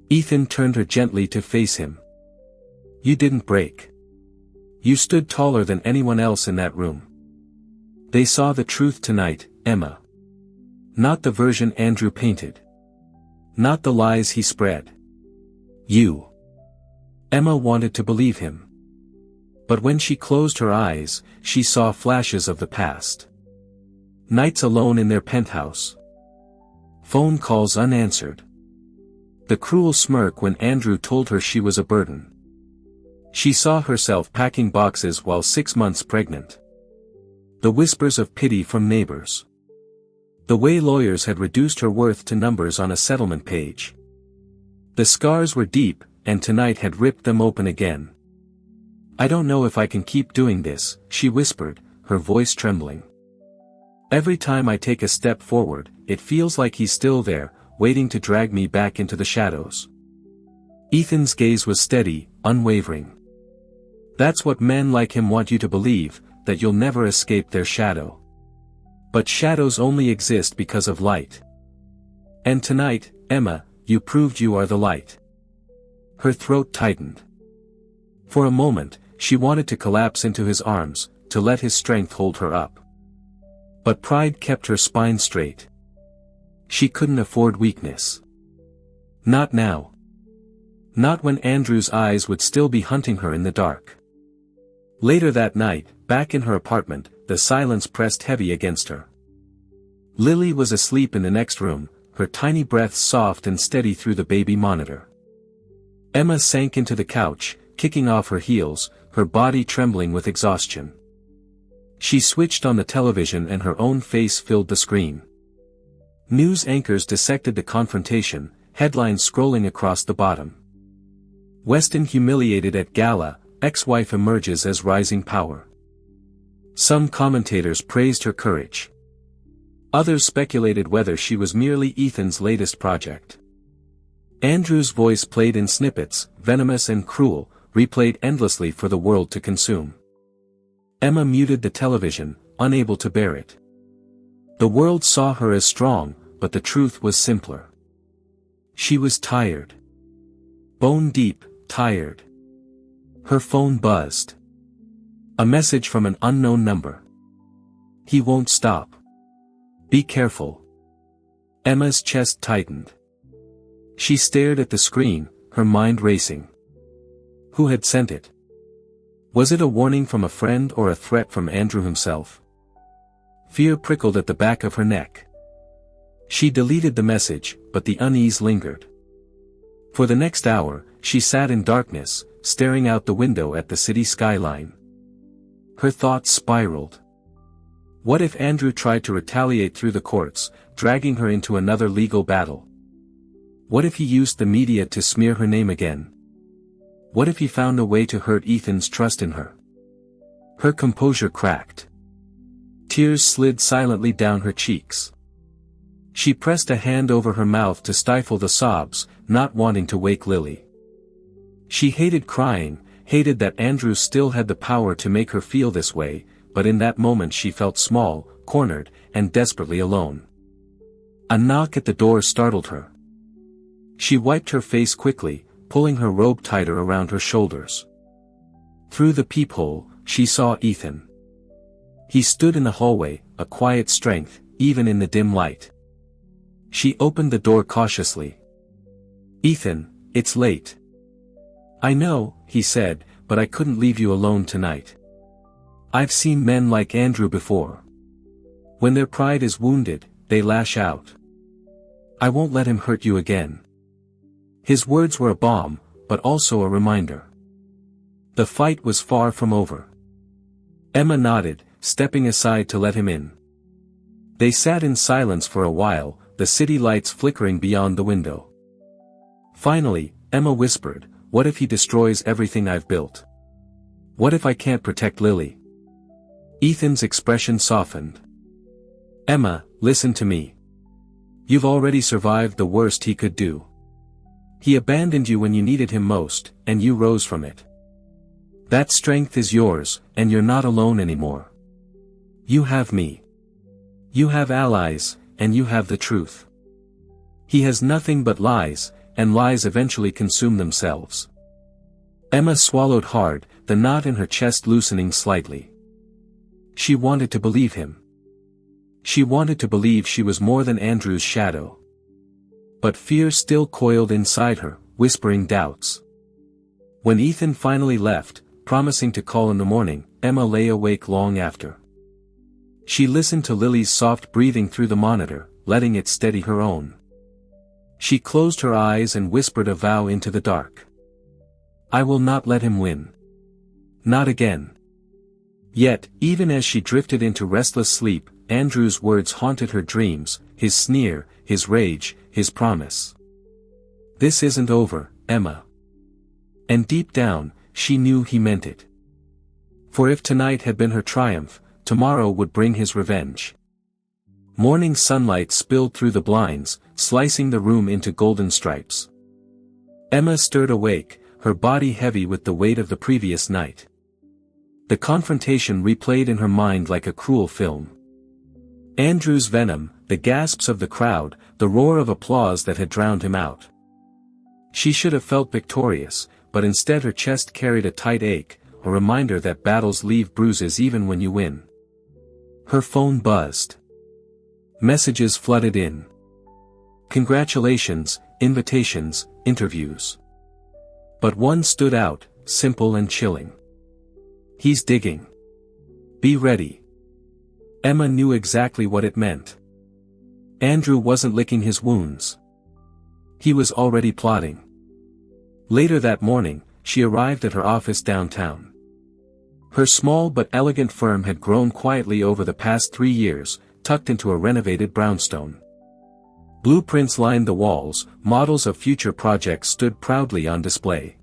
Ethan turned her gently to face him. "You didn't break. You stood taller than anyone else in that room. They saw the truth tonight, Emma. Not the version Andrew painted. Not the lies he spread. You." Emma wanted to believe him. But when she closed her eyes, she saw flashes of the past. Nights alone in their penthouse. Phone calls unanswered. The cruel smirk when Andrew told her she was a burden. She saw herself packing boxes while 6 months pregnant. The whispers of pity from neighbors. The way lawyers had reduced her worth to numbers on a settlement page. The scars were deep, and tonight had ripped them open again. "I don't know if I can keep doing this," she whispered, her voice trembling. "Every time I take a step forward, it feels like he's still there, waiting to drag me back into the shadows." Ethan's gaze was steady, unwavering. "That's what men like him want you to believe, that you'll never escape their shadow. But shadows only exist because of light. And tonight, Emma, you proved you are the light." Her throat tightened. For a moment, she wanted to collapse into his arms, to let his strength hold her up. But pride kept her spine straight. She couldn't afford weakness. Not now. Not when Andrew's eyes would still be hunting her in the dark. Later that night, back in her apartment, the silence pressed heavy against her. Lily was asleep in the next room, her tiny breaths soft and steady through the baby monitor. Emma sank into the couch, kicking off her heels, her body trembling with exhaustion. She switched on the television and her own face filled the screen. News anchors dissected the confrontation, headlines scrolling across the bottom. Weston humiliated at gala, ex-wife emerges as rising power. Some commentators praised her courage. Others speculated whether she was merely Ethan's latest project. Andrew's voice played in snippets, venomous and cruel, replayed endlessly for the world to consume. Emma muted the television, unable to bear it. The world saw her as strong, but the truth was simpler. She was tired. Bone deep, tired. Her phone buzzed. A message from an unknown number. "He won't stop. Be careful." Emma's chest tightened. She stared at the screen, her mind racing. Who had sent it? Was it a warning from a friend or a threat from Andrew himself? Fear prickled at the back of her neck. She deleted the message, but the unease lingered. For the next hour, she sat in darkness, staring out the window at the city skyline. Her thoughts spiraled. What if Andrew tried to retaliate through the courts, dragging her into another legal battle? What if he used the media to smear her name again? What if he found a way to hurt Ethan's trust in her? Her composure cracked. Tears slid silently down her cheeks. She pressed a hand over her mouth to stifle the sobs, not wanting to wake Lily. She hated crying, hated that Andrew still had the power to make her feel this way, but in that moment she felt small, cornered, and desperately alone. A knock at the door startled her. She wiped her face quickly, pulling her robe tighter around her shoulders. Through the peephole, she saw Ethan. He stood in the hallway, a quiet strength, even in the dim light. She opened the door cautiously. "Ethan, it's late." "I know," he said, "but I couldn't leave you alone tonight. I've seen men like Andrew before. When their pride is wounded, they lash out. I won't let him hurt you again." His words were a bomb, but also a reminder. The fight was far from over. Emma nodded, stepping aside to let him in. They sat in silence for a while, the city lights flickering beyond the window. Finally, Emma whispered, "What if he destroys everything I've built? What if I can't protect Lily?" Ethan's expression softened. "Emma, listen to me. You've already survived the worst he could do. He abandoned you when you needed him most, and you rose from it. That strength is yours, and you're not alone anymore. You have me. You have allies, and you have the truth. He has nothing but lies, and lies eventually consume themselves." Emma swallowed hard, the knot in her chest loosening slightly. She wanted to believe him. She wanted to believe she was more than Andrew's shadow. But fear still coiled inside her, whispering doubts. When Ethan finally left, promising to call in the morning, Emma lay awake long after. She listened to Lily's soft breathing through the monitor, letting it steady her own. She closed her eyes and whispered a vow into the dark. "I will not let him win. Not again." Yet, even as she drifted into restless sleep, Andrew's words haunted her dreams, his sneer, his rage, his promise. "This isn't over, Emma." And deep down, she knew he meant it. For if tonight had been her triumph, tomorrow would bring his revenge. Morning sunlight spilled through the blinds, slicing the room into golden stripes. Emma stirred awake, her body heavy with the weight of the previous night. The confrontation replayed in her mind like a cruel film. Andrew's venom, the gasps of the crowd, the roar of applause that had drowned him out. She should have felt victorious, but instead her chest carried a tight ache, a reminder that battles leave bruises even when you win. Her phone buzzed. Messages flooded in. Congratulations, invitations, interviews. But one stood out, simple and chilling. "He's digging. Be ready." Emma knew exactly what it meant. Andrew wasn't licking his wounds. He was already plotting. Later that morning, she arrived at her office downtown. Her small but elegant firm had grown quietly over the past 3 years, tucked into a renovated brownstone. Blueprints lined the walls, models of future projects stood proudly on display.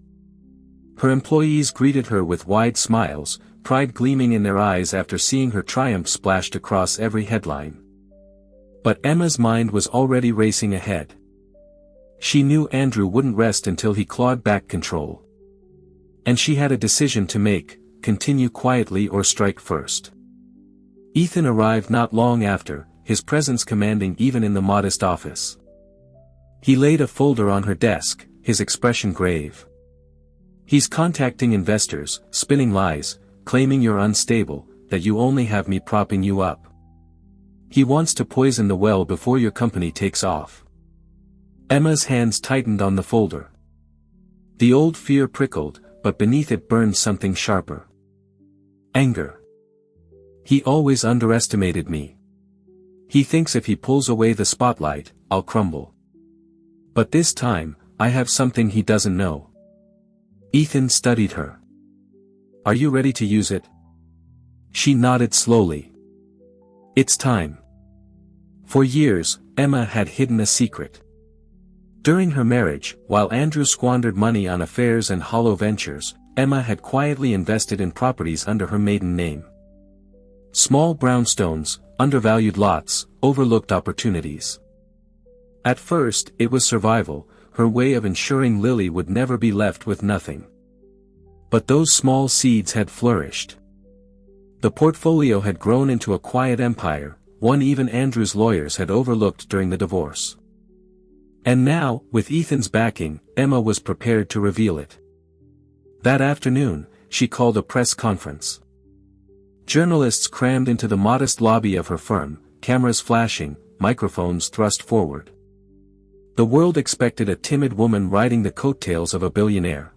Her employees greeted her with wide smiles, pride gleaming in their eyes after seeing her triumph splashed across every headline. But Emma's mind was already racing ahead. She knew Andrew wouldn't rest until he clawed back control. And she had a decision to make: continue quietly or strike first. Ethan arrived not long after, his presence commanding even in the modest office. He laid a folder on her desk, his expression grave. "He's contacting investors, spinning lies, claiming you're unstable, that you only have me propping you up. He wants to poison the well before your company takes off." Emma's hands tightened on the folder. The old fear prickled, but beneath it burned something sharper. Anger. "He always underestimated me. He thinks if he pulls away the spotlight, I'll crumble. But this time, I have something he doesn't know." Ethan studied her. "Are you ready to use it?" She nodded slowly. "It's time." For years, Emma had hidden a secret. During her marriage, while Andrew squandered money on affairs and hollow ventures, Emma had quietly invested in properties under her maiden name. Small brownstones, undervalued lots, overlooked opportunities. At first, it was survival, her way of ensuring Lily would never be left with nothing. But those small seeds had flourished. The portfolio had grown into a quiet empire, one even Andrew's lawyers had overlooked during the divorce. And now, with Ethan's backing, Emma was prepared to reveal it. That afternoon, she called a press conference. Journalists crammed into the modest lobby of her firm, cameras flashing, microphones thrust forward. The world expected a timid woman riding the coattails of a billionaire.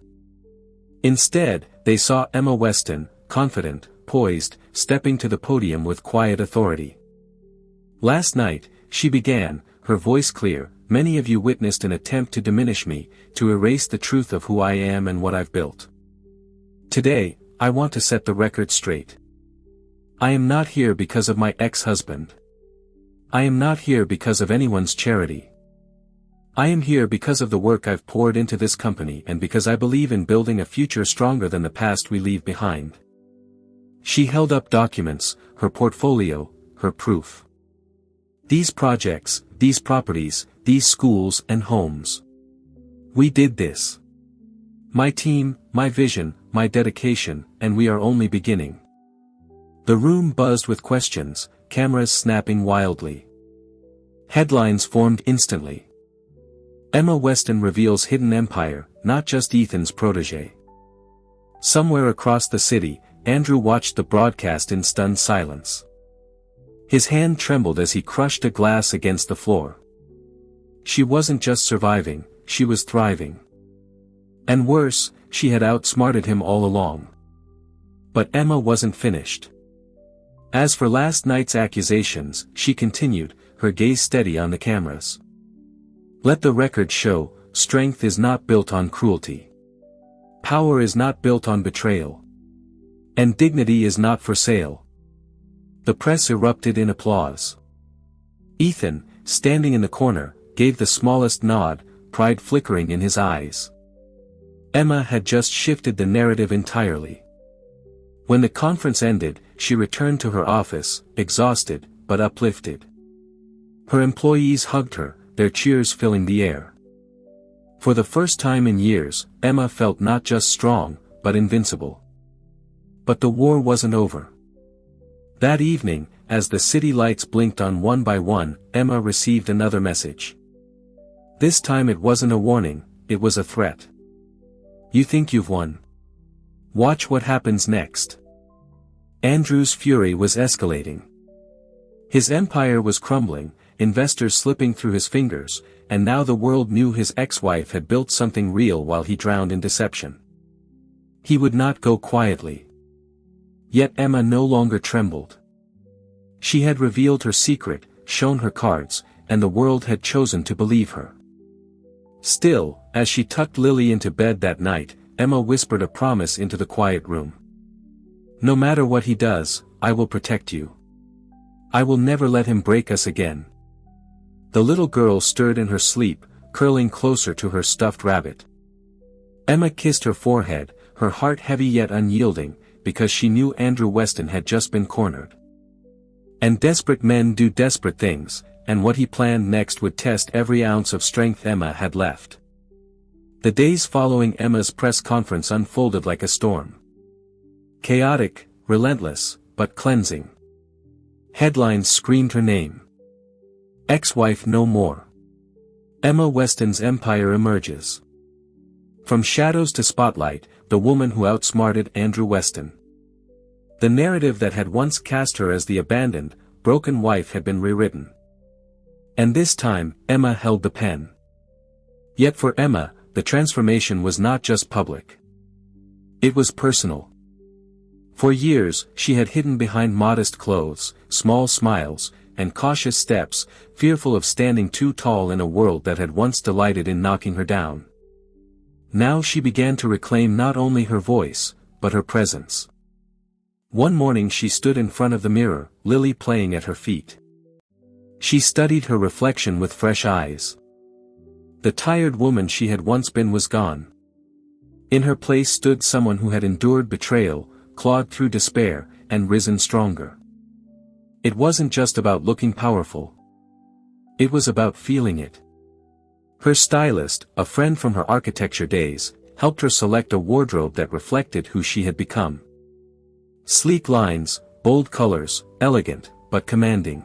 Instead, they saw Emma Weston, confident, poised, stepping to the podium with quiet authority. "Last night," she began, her voice clear, "Many of you witnessed an attempt to diminish me, to erase the truth of who I am and what I've built. Today, I want to set the record straight. I am not here because of my ex-husband. I am not here because of anyone's charity. I am here because of the work I've poured into this company and because I believe in building a future stronger than the past we leave behind." She held up documents, her portfolio, her proof. "These projects, these properties, these schools and homes. We did this. My team, my vision, my dedication, and we are only beginning." The room buzzed with questions, cameras snapping wildly. Headlines formed instantly. Emma Weston reveals hidden empire, not just Ethan's protege. Somewhere across the city, Andrew watched the broadcast in stunned silence. His hand trembled as he crushed a glass against the floor. She wasn't just surviving, she was thriving. And worse, she had outsmarted him all along. But Emma wasn't finished. As for last night's accusations, she continued, her gaze steady on the cameras. "Let the record show, strength is not built on cruelty. Power is not built on betrayal. And dignity is not for sale." The press erupted in applause. Ethan, standing in the corner, gave the smallest nod, pride flickering in his eyes. Emma had just shifted the narrative entirely. When the conference ended, she returned to her office, exhausted, but uplifted. Her employees hugged her, their cheers filling the air. For the first time in years, Emma felt not just strong, but invincible. But the war wasn't over. That evening, as the city lights blinked on one by one, Emma received another message. This time it wasn't a warning, it was a threat. "You think you've won? Watch what happens next." Andrew's fury was escalating. His empire was crumbling, investors slipping through his fingers, and now the world knew his ex-wife had built something real while he drowned in deception. He would not go quietly. Yet Emma no longer trembled. She had revealed her secret, shown her cards, and the world had chosen to believe her. Still, as she tucked Lily into bed that night, Emma whispered a promise into the quiet room. "No matter what he does, I will protect you. I will never let him break us again." The little girl stirred in her sleep, curling closer to her stuffed rabbit. Emma kissed her forehead, her heart heavy yet unyielding, because she knew Andrew Weston had just been cornered. And desperate men do desperate things, and what he planned next would test every ounce of strength Emma had left. The days following Emma's press conference unfolded like a storm. Chaotic, relentless, but cleansing. Headlines screamed her name. "Ex-wife no more. Emma Weston's empire emerges." From shadows to spotlight, the woman who outsmarted Andrew Weston. The narrative that had once cast her as the abandoned, broken wife had been rewritten. And this time, Emma held the pen. Yet for Emma, the transformation was not just public. It was personal. For years, she had hidden behind modest clothes, small smiles, and cautious steps, fearful of standing too tall in a world that had once delighted in knocking her down. Now she began to reclaim not only her voice, but her presence. One morning she stood in front of the mirror, Lily playing at her feet. She studied her reflection with fresh eyes. The tired woman she had once been was gone. In her place stood someone who had endured betrayal, clawed through despair, and risen stronger. It wasn't just about looking powerful. It was about feeling it. Her stylist, a friend from her architecture days, helped her select a wardrobe that reflected who she had become. Sleek lines, bold colors, elegant, but commanding.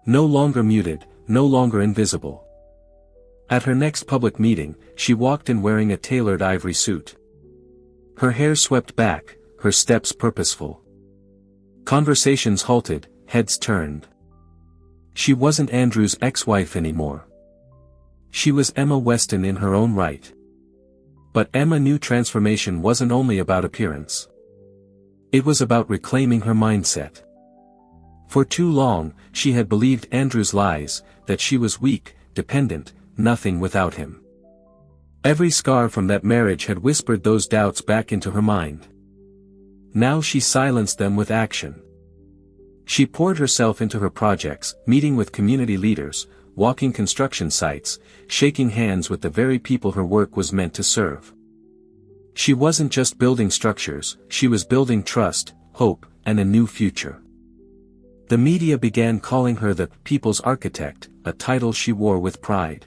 No longer muted, no longer invisible. At her next public meeting, she walked in wearing a tailored ivory suit. Her hair swept back, her steps purposeful. Conversations halted, heads turned. She wasn't Andrew's ex-wife anymore. She was Emma Weston in her own right. But Emma knew transformation wasn't only about appearance. It was about reclaiming her mindset. For too long, she had believed Andrew's lies, that she was weak, dependent, nothing without him. Every scar from that marriage had whispered those doubts back into her mind. Now she silenced them with action. She poured herself into her projects, meeting with community leaders, walking construction sites, shaking hands with the very people her work was meant to serve. She wasn't just building structures, she was building trust, hope, and a new future. The media began calling her the People's Architect, a title she wore with pride.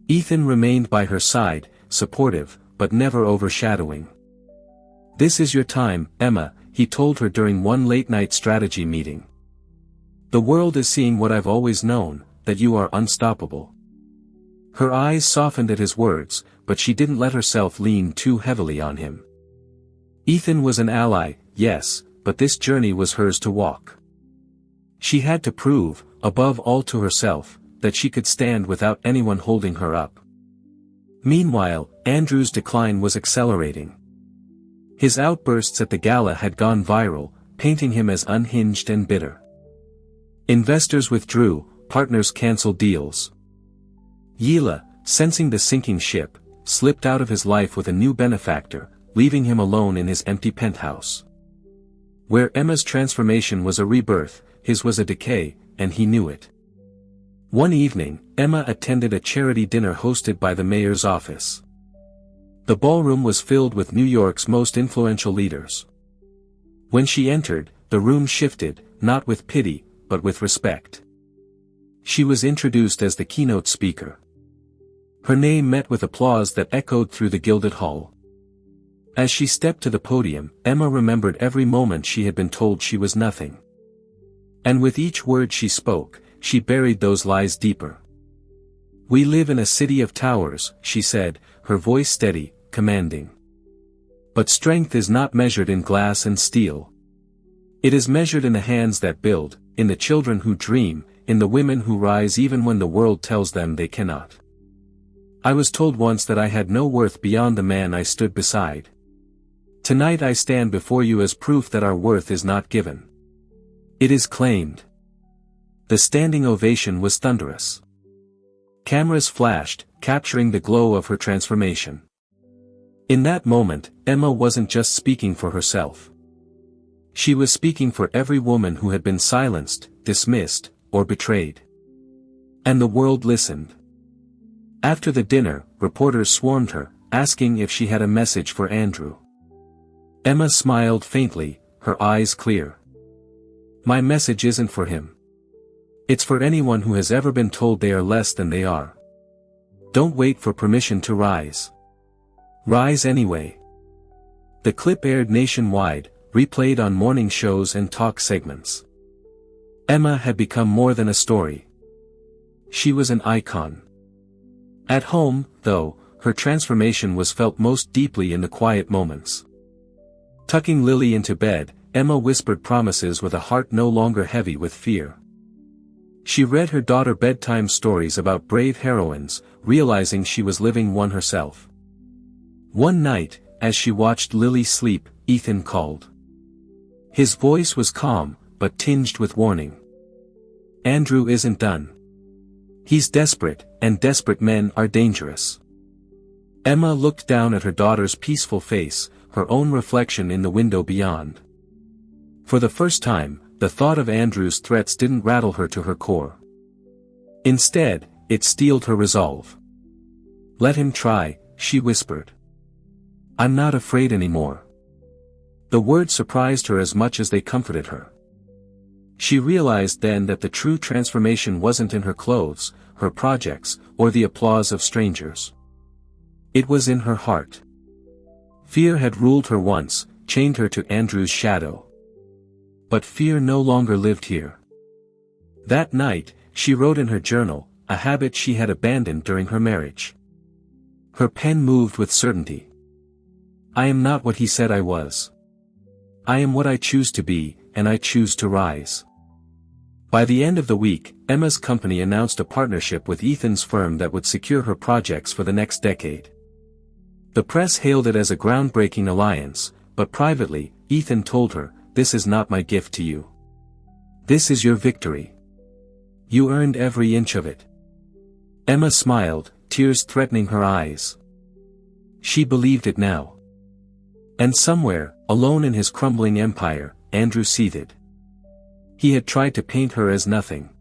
Ethan remained by her side, supportive, but never overshadowing. "This is your time, Emma," he told her during one late-night strategy meeting. "The world is seeing what I've always known, that you are unstoppable." Her eyes softened at his words, but she didn't let herself lean too heavily on him. Ethan was an ally, yes, but this journey was hers to walk. She had to prove, above all to herself, that she could stand without anyone holding her up. Meanwhile, Andrew's decline was accelerating. His outbursts at the gala had gone viral, painting him as unhinged and bitter. Investors withdrew, partners canceled deals. Yila, sensing the sinking ship, slipped out of his life with a new benefactor, leaving him alone in his empty penthouse. Where Emma's transformation was a rebirth, his was a decay, and he knew it. One evening, Emma attended a charity dinner hosted by the mayor's office. The ballroom was filled with New York's most influential leaders. When she entered, the room shifted, not with pity, but with respect. She was introduced as the keynote speaker. Her name met with applause that echoed through the gilded hall. As she stepped to the podium, Emma remembered every moment she had been told she was nothing. And with each word she spoke, she buried those lies deeper. "We live in a city of towers," she said, her voice steady, commanding. "But strength is not measured in glass and steel. It is measured in the hands that build, in the children who dream, in the women who rise even when the world tells them they cannot. I was told once that I had no worth beyond the man I stood beside. Tonight I stand before you as proof that our worth is not given. It is claimed." The standing ovation was thunderous. Cameras flashed, capturing the glow of her transformation. In that moment, Emma wasn't just speaking for herself. She was speaking for every woman who had been silenced, dismissed, or betrayed. And the world listened. After the dinner, reporters swarmed her, asking if she had a message for Andrew. Emma smiled faintly, her eyes clear. "My message isn't for him. It's for anyone who has ever been told they are less than they are. Don't wait for permission to rise. Rise anyway." The clip aired nationwide, replayed on morning shows and talk segments. Emma had become more than a story. She was an icon. At home, though, her transformation was felt most deeply in the quiet moments. Tucking Lily into bed, Emma whispered promises with a heart no longer heavy with fear. She read her daughter bedtime stories about brave heroines, realizing she was living one herself. One night, as she watched Lily sleep, Ethan called. His voice was calm, but tinged with warning. "Andrew isn't done. He's desperate, and desperate men are dangerous." Emma looked down at her daughter's peaceful face, her own reflection in the window beyond. For the first time, the thought of Andrew's threats didn't rattle her to her core. Instead, it steeled her resolve. "Let him try," she whispered. "I'm not afraid anymore." The words surprised her as much as they comforted her. She realized then that the true transformation wasn't in her clothes, her projects, or the applause of strangers. It was in her heart. Fear had ruled her once, chained her to Andrew's shadow. But fear no longer lived here. That night, she wrote in her journal, a habit she had abandoned during her marriage. Her pen moved with certainty. "I am not what he said I was. I am what I choose to be, and I choose to rise." By the end of the week, Emma's company announced a partnership with Ethan's firm that would secure her projects for the next decade. The press hailed it as a groundbreaking alliance, but privately, Ethan told her, "This is not my gift to you. This is your victory. You earned every inch of it. Emma smiled, tears threatening her eyes. She believed it now. And somewhere, alone in his crumbling empire, Andrew seethed. He had tried to paint her as nothing.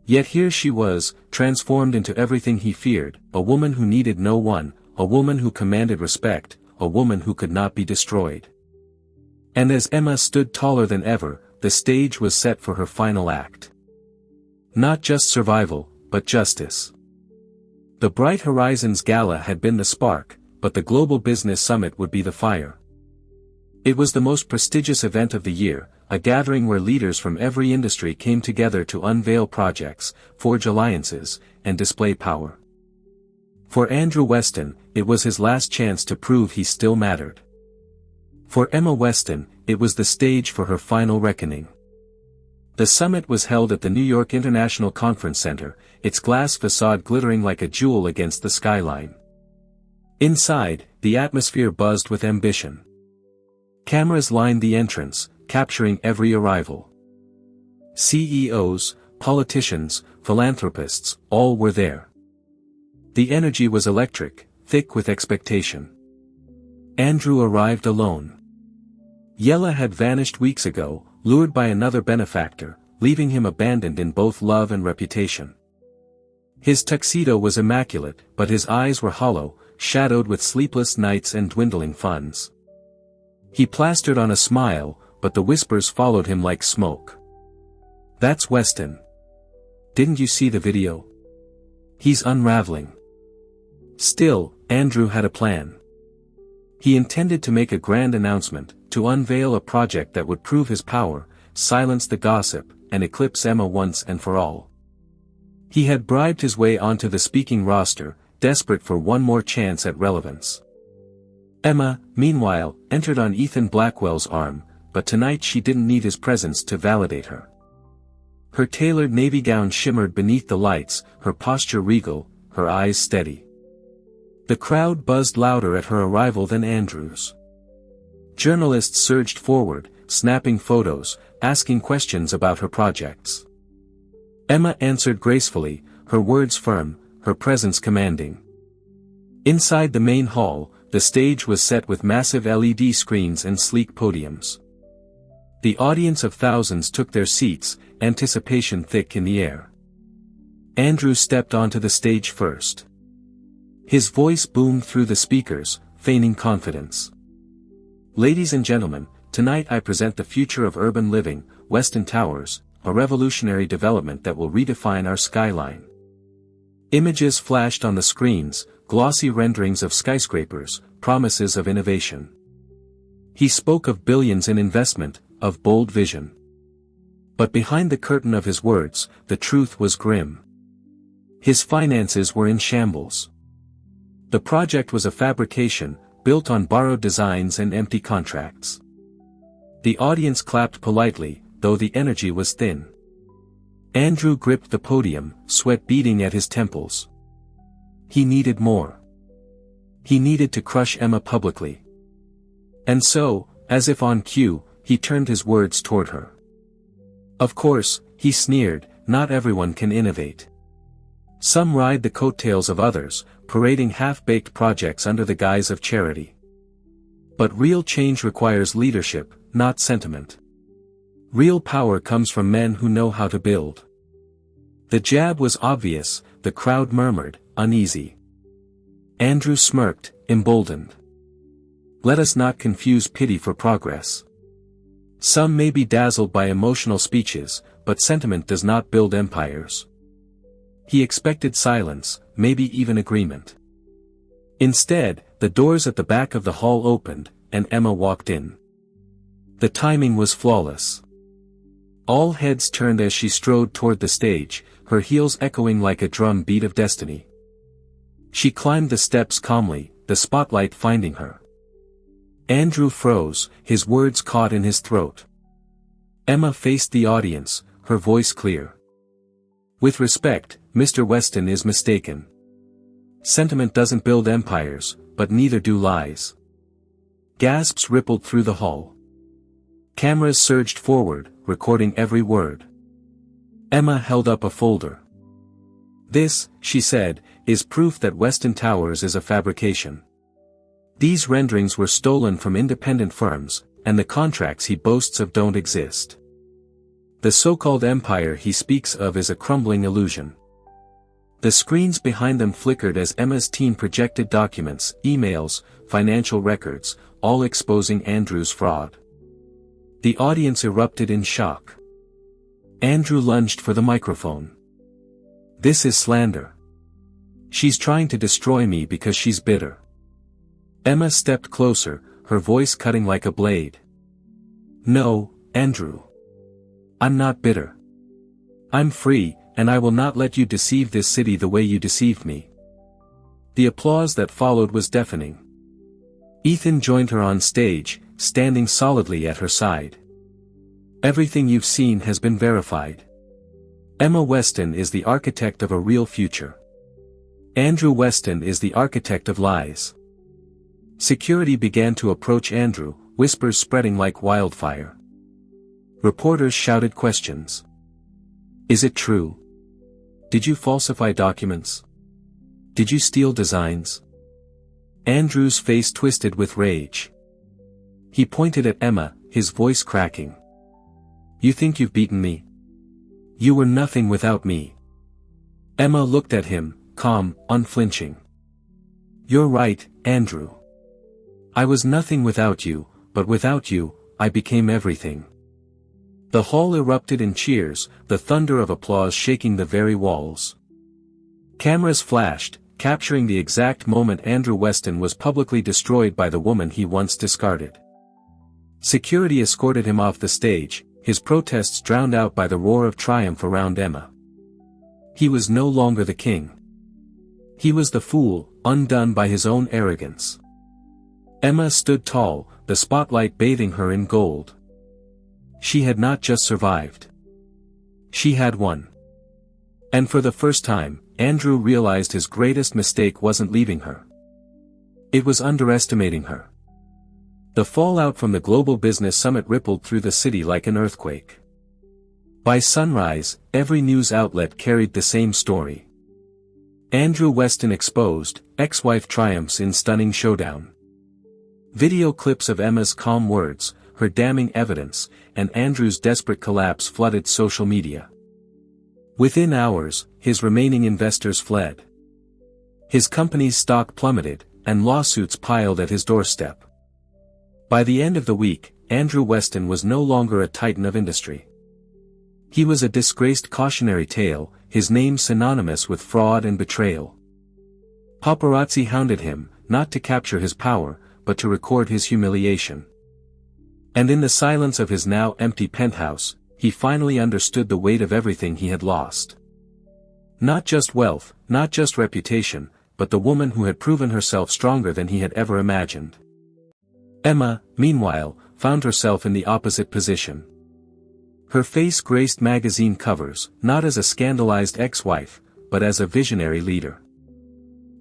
Yet here she was, transformed into everything he feared, a woman who needed no one, a woman who commanded respect, a woman who could not be destroyed. And as Emma stood taller than ever, the stage was set for her final act. Not just survival, but justice. The Bright Horizons Gala had been the spark, but the Global Business Summit would be the fire. It was the most prestigious event of the year, a gathering where leaders from every industry came together to unveil projects, forge alliances, and display power. For Andrew Weston, it was his last chance to prove he still mattered. For Emma Weston, it was the stage for her final reckoning. The summit was held at the New York International Conference Center, its glass facade glittering like a jewel against the skyline. Inside, the atmosphere buzzed with ambition. Cameras lined the entrance, capturing every arrival. CEOs, politicians, philanthropists, all were there. The energy was electric, thick with expectation. Andrew arrived alone. Yella had vanished weeks ago, lured by another benefactor, leaving him abandoned in both love and reputation. His tuxedo was immaculate, but his eyes were hollow, shadowed with sleepless nights and dwindling funds. He plastered on a smile, but the whispers followed him like smoke. That's Weston. Didn't you see the video? He's unraveling. Still, Andrew had a plan. He intended to make a grand announcement, to unveil a project that would prove his power, silence the gossip, and eclipse Emma once and for all. He had bribed his way onto the speaking roster, desperate for one more chance at relevance. Emma, meanwhile, entered on Ethan Blackwell's arm, but tonight she didn't need his presence to validate her. Her tailored navy gown shimmered beneath the lights, her posture regal, her eyes steady. The crowd buzzed louder at her arrival than Andrew's. Journalists surged forward, snapping photos, asking questions about her projects. Emma answered gracefully, her words firm, her presence commanding. Inside the main hall, the stage was set with massive LED screens and sleek podiums. The audience of thousands took their seats, anticipation thick in the air. Andrew stepped onto the stage first. His voice boomed through the speakers, feigning confidence. Ladies and gentlemen, tonight I present the future of urban living, Weston Towers, a revolutionary development that will redefine our skyline. Images flashed on the screens, glossy renderings of skyscrapers, promises of innovation. He spoke of billions in investment, of bold vision. But behind the curtain of his words, the truth was grim. His finances were in shambles. The project was a fabrication, built on borrowed designs and empty contracts. The audience clapped politely, though the energy was thin. Andrew gripped the podium, sweat beading at his temples. He needed more. He needed to crush Emma publicly. And so, as if on cue, he turned his words toward her. Of course, he sneered, not everyone can innovate. Some ride the coattails of others, parading half-baked projects under the guise of charity. But real change requires leadership, not sentiment. Real power comes from men who know how to build. The jab was obvious, the crowd murmured, uneasy. Andrew smirked, emboldened. Let us not confuse pity for progress. Some may be dazzled by emotional speeches, but sentiment does not build empires. He expected silence, maybe even agreement. Instead, the doors at the back of the hall opened, and Emma walked in. The timing was flawless. All heads turned as she strode toward the stage, her heels echoing like a drum beat of destiny. She climbed the steps calmly, the spotlight finding her. Andrew froze, his words caught in his throat. Emma faced the audience, her voice clear. With respect, Mr. Weston is mistaken. Sentiment doesn't build empires, but neither do lies. Gasps rippled through the hall. Cameras surged forward, recording every word. Emma held up a folder. "This," she said, "is proof that Weston Towers is a fabrication. These renderings were stolen from independent firms, and the contracts he boasts of don't exist. The so-called empire he speaks of is a crumbling illusion." The screens behind them flickered as Emma's team projected documents, emails, financial records, all exposing Andrew's fraud. The audience erupted in shock. Andrew lunged for the microphone. "This is slander. She's trying to destroy me because she's bitter." Emma stepped closer, her voice cutting like a blade. "No, Andrew. I'm not bitter. I'm free, and I will not let you deceive this city the way you deceived me." The applause that followed was deafening. Ethan joined her on stage, standing solidly at her side. "Everything you've seen has been verified. Emma Weston is the architect of a real future. Andrew Weston is the architect of lies." Security began to approach Andrew, whispers spreading like wildfire. Reporters shouted questions. "Is it true? Did you falsify documents? Did you steal designs?" Andrew's face twisted with rage. He pointed at Emma, his voice cracking. "You think you've beaten me? You were nothing without me." Emma looked at him, calm, unflinching. "You're right, Andrew. I was nothing without you, but without you, I became everything." The hall erupted in cheers, the thunder of applause shaking the very walls. Cameras flashed, capturing the exact moment Andrew Weston was publicly destroyed by the woman he once discarded. Security escorted him off the stage, his protests drowned out by the roar of triumph around Emma. He was no longer the king. He was the fool, undone by his own arrogance. Emma stood tall, the spotlight bathing her in gold. She had not just survived. She had won. And for the first time, Andrew realized his greatest mistake wasn't leaving her. It was underestimating her. The fallout from the global business summit rippled through the city like an earthquake. By sunrise, every news outlet carried the same story. Andrew Weston exposed, ex-wife triumphs in stunning showdown. Video clips of Emma's calm words, her damning evidence, and Andrew's desperate collapse flooded social media. Within hours, his remaining investors fled. His company's stock plummeted, and lawsuits piled at his doorstep. By the end of the week, Andrew Weston was no longer a titan of industry. He was a disgraced cautionary tale, his name synonymous with fraud and betrayal. Paparazzi hounded him, not to capture his power, but to record his humiliation. And in the silence of his now empty penthouse, he finally understood the weight of everything he had lost. Not just wealth, not just reputation, but the woman who had proven herself stronger than he had ever imagined. Emma, meanwhile, found herself in the opposite position. Her face graced magazine covers, not as a scandalized ex-wife, but as a visionary leader.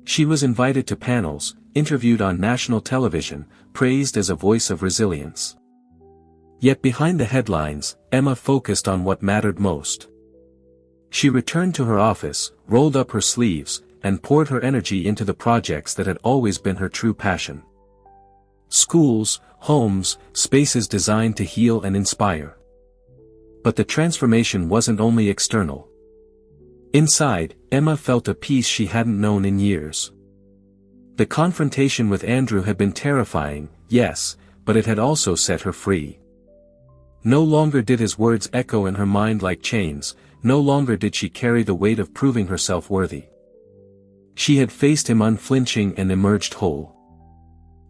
She was invited to panels, interviewed on national television, praised as a voice of resilience. Yet behind the headlines, Emma focused on what mattered most. She returned to her office, rolled up her sleeves, and poured her energy into the projects that had always been her true passion. Schools, homes, spaces designed to heal and inspire. But the transformation wasn't only external. Inside, Emma felt a peace she hadn't known in years. The confrontation with Andrew had been terrifying, yes, but it had also set her free. No longer did his words echo in her mind like chains, no longer did she carry the weight of proving herself worthy. She had faced him unflinching and emerged whole.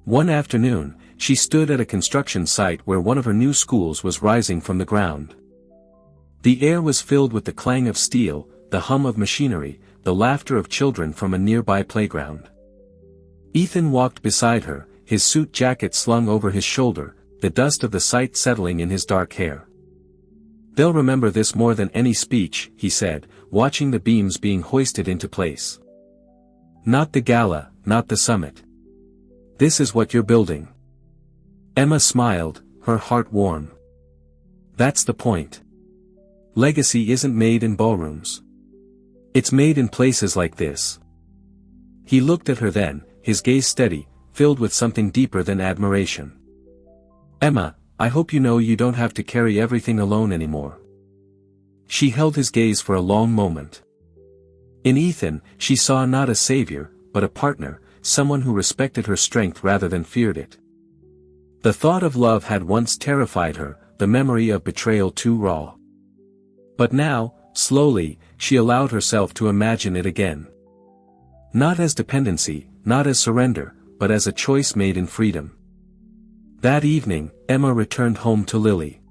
One afternoon, she stood at a construction site where one of her new schools was rising from the ground. The air was filled with the clang of steel, the hum of machinery, the laughter of children from a nearby playground. Ethan walked beside her, his suit jacket slung over his shoulder, the dust of the site settling in his dark hair. "They'll remember this more than any speech," he said, watching the beams being hoisted into place. "Not the gala, not the summit. This is what you're building." Emma smiled, her heart warm. "That's the point. Legacy isn't made in ballrooms. It's made in places like this. He looked at her then, his gaze steady, filled with something deeper than admiration. Emma, I hope you know you don't have to carry everything alone anymore. She held his gaze for a long moment. In Ethan, she saw not a savior, but a partner, someone who respected her strength rather than feared it. The thought of love had once terrified her, the memory of betrayal too raw. But now, slowly, she allowed herself to imagine it again. Not as dependency, not as surrender, but as a choice made in freedom. That evening, Emma returned home to Lily.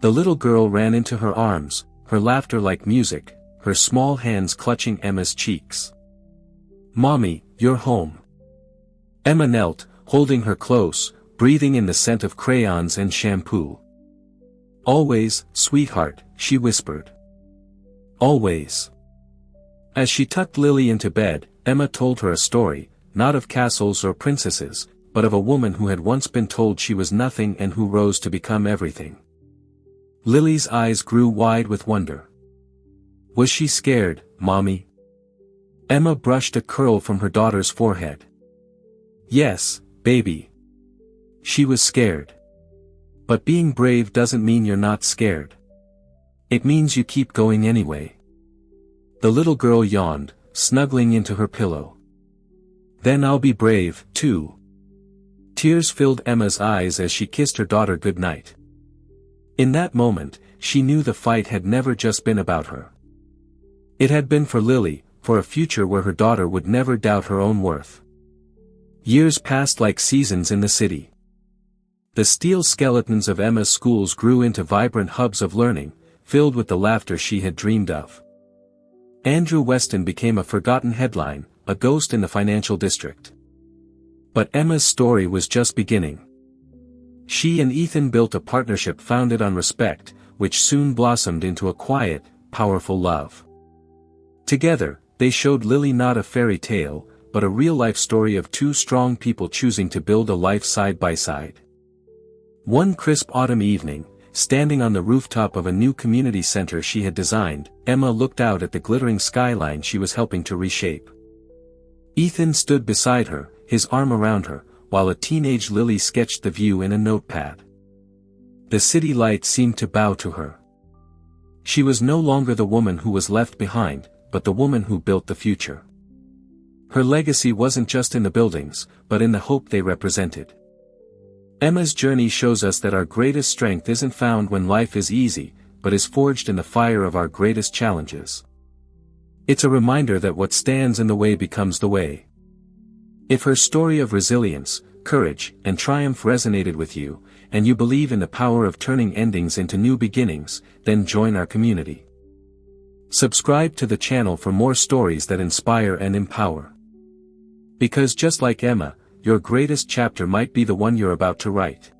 The little girl ran into her arms, her laughter like music, her small hands clutching Emma's cheeks. "Mommy, you're home." Emma knelt, holding her close, breathing in the scent of crayons and shampoo. "Always, sweetheart," she whispered. "Always." As she tucked Lily into bed, Emma told her a story, not of castles or princesses, but of a woman who had once been told she was nothing and who rose to become everything. Lily's eyes grew wide with wonder. "Was she scared, Mommy?" Emma brushed a curl from her daughter's forehead. "Yes, baby. She was scared. But being brave doesn't mean you're not scared. It means you keep going anyway." The little girl yawned, snuggling into her pillow. "Then I'll be brave, too." Tears filled Emma's eyes as she kissed her daughter goodnight. In that moment, she knew the fight had never just been about her. It had been for Lily, for a future where her daughter would never doubt her own worth. Years passed like seasons in the city. The steel skeletons of Emma's schools grew into vibrant hubs of learning, filled with the laughter she had dreamed of. Andrew Weston became a forgotten headline, a ghost in the financial district. But Emma's story was just beginning. She and Ethan built a partnership founded on respect, which soon blossomed into a quiet, powerful love. Together, they showed Lily not a fairy tale, but a real-life story of two strong people choosing to build a life side by side. One crisp autumn evening, standing on the rooftop of a new community center she had designed, Emma looked out at the glittering skyline she was helping to reshape. Ethan stood beside her, his arm around her, while a teenage Lily sketched the view in a notepad. The city lights seemed to bow to her. She was no longer the woman who was left behind, but the woman who built the future. Her legacy wasn't just in the buildings, but in the hope they represented. Emma's journey shows us that our greatest strength isn't found when life is easy, but is forged in the fire of our greatest challenges. It's a reminder that what stands in the way becomes the way. If her story of resilience, courage, and triumph resonated with you, and you believe in the power of turning endings into new beginnings, then join our community. Subscribe to the channel for more stories that inspire and empower. Because just like Emma, your greatest chapter might be the one you're about to write.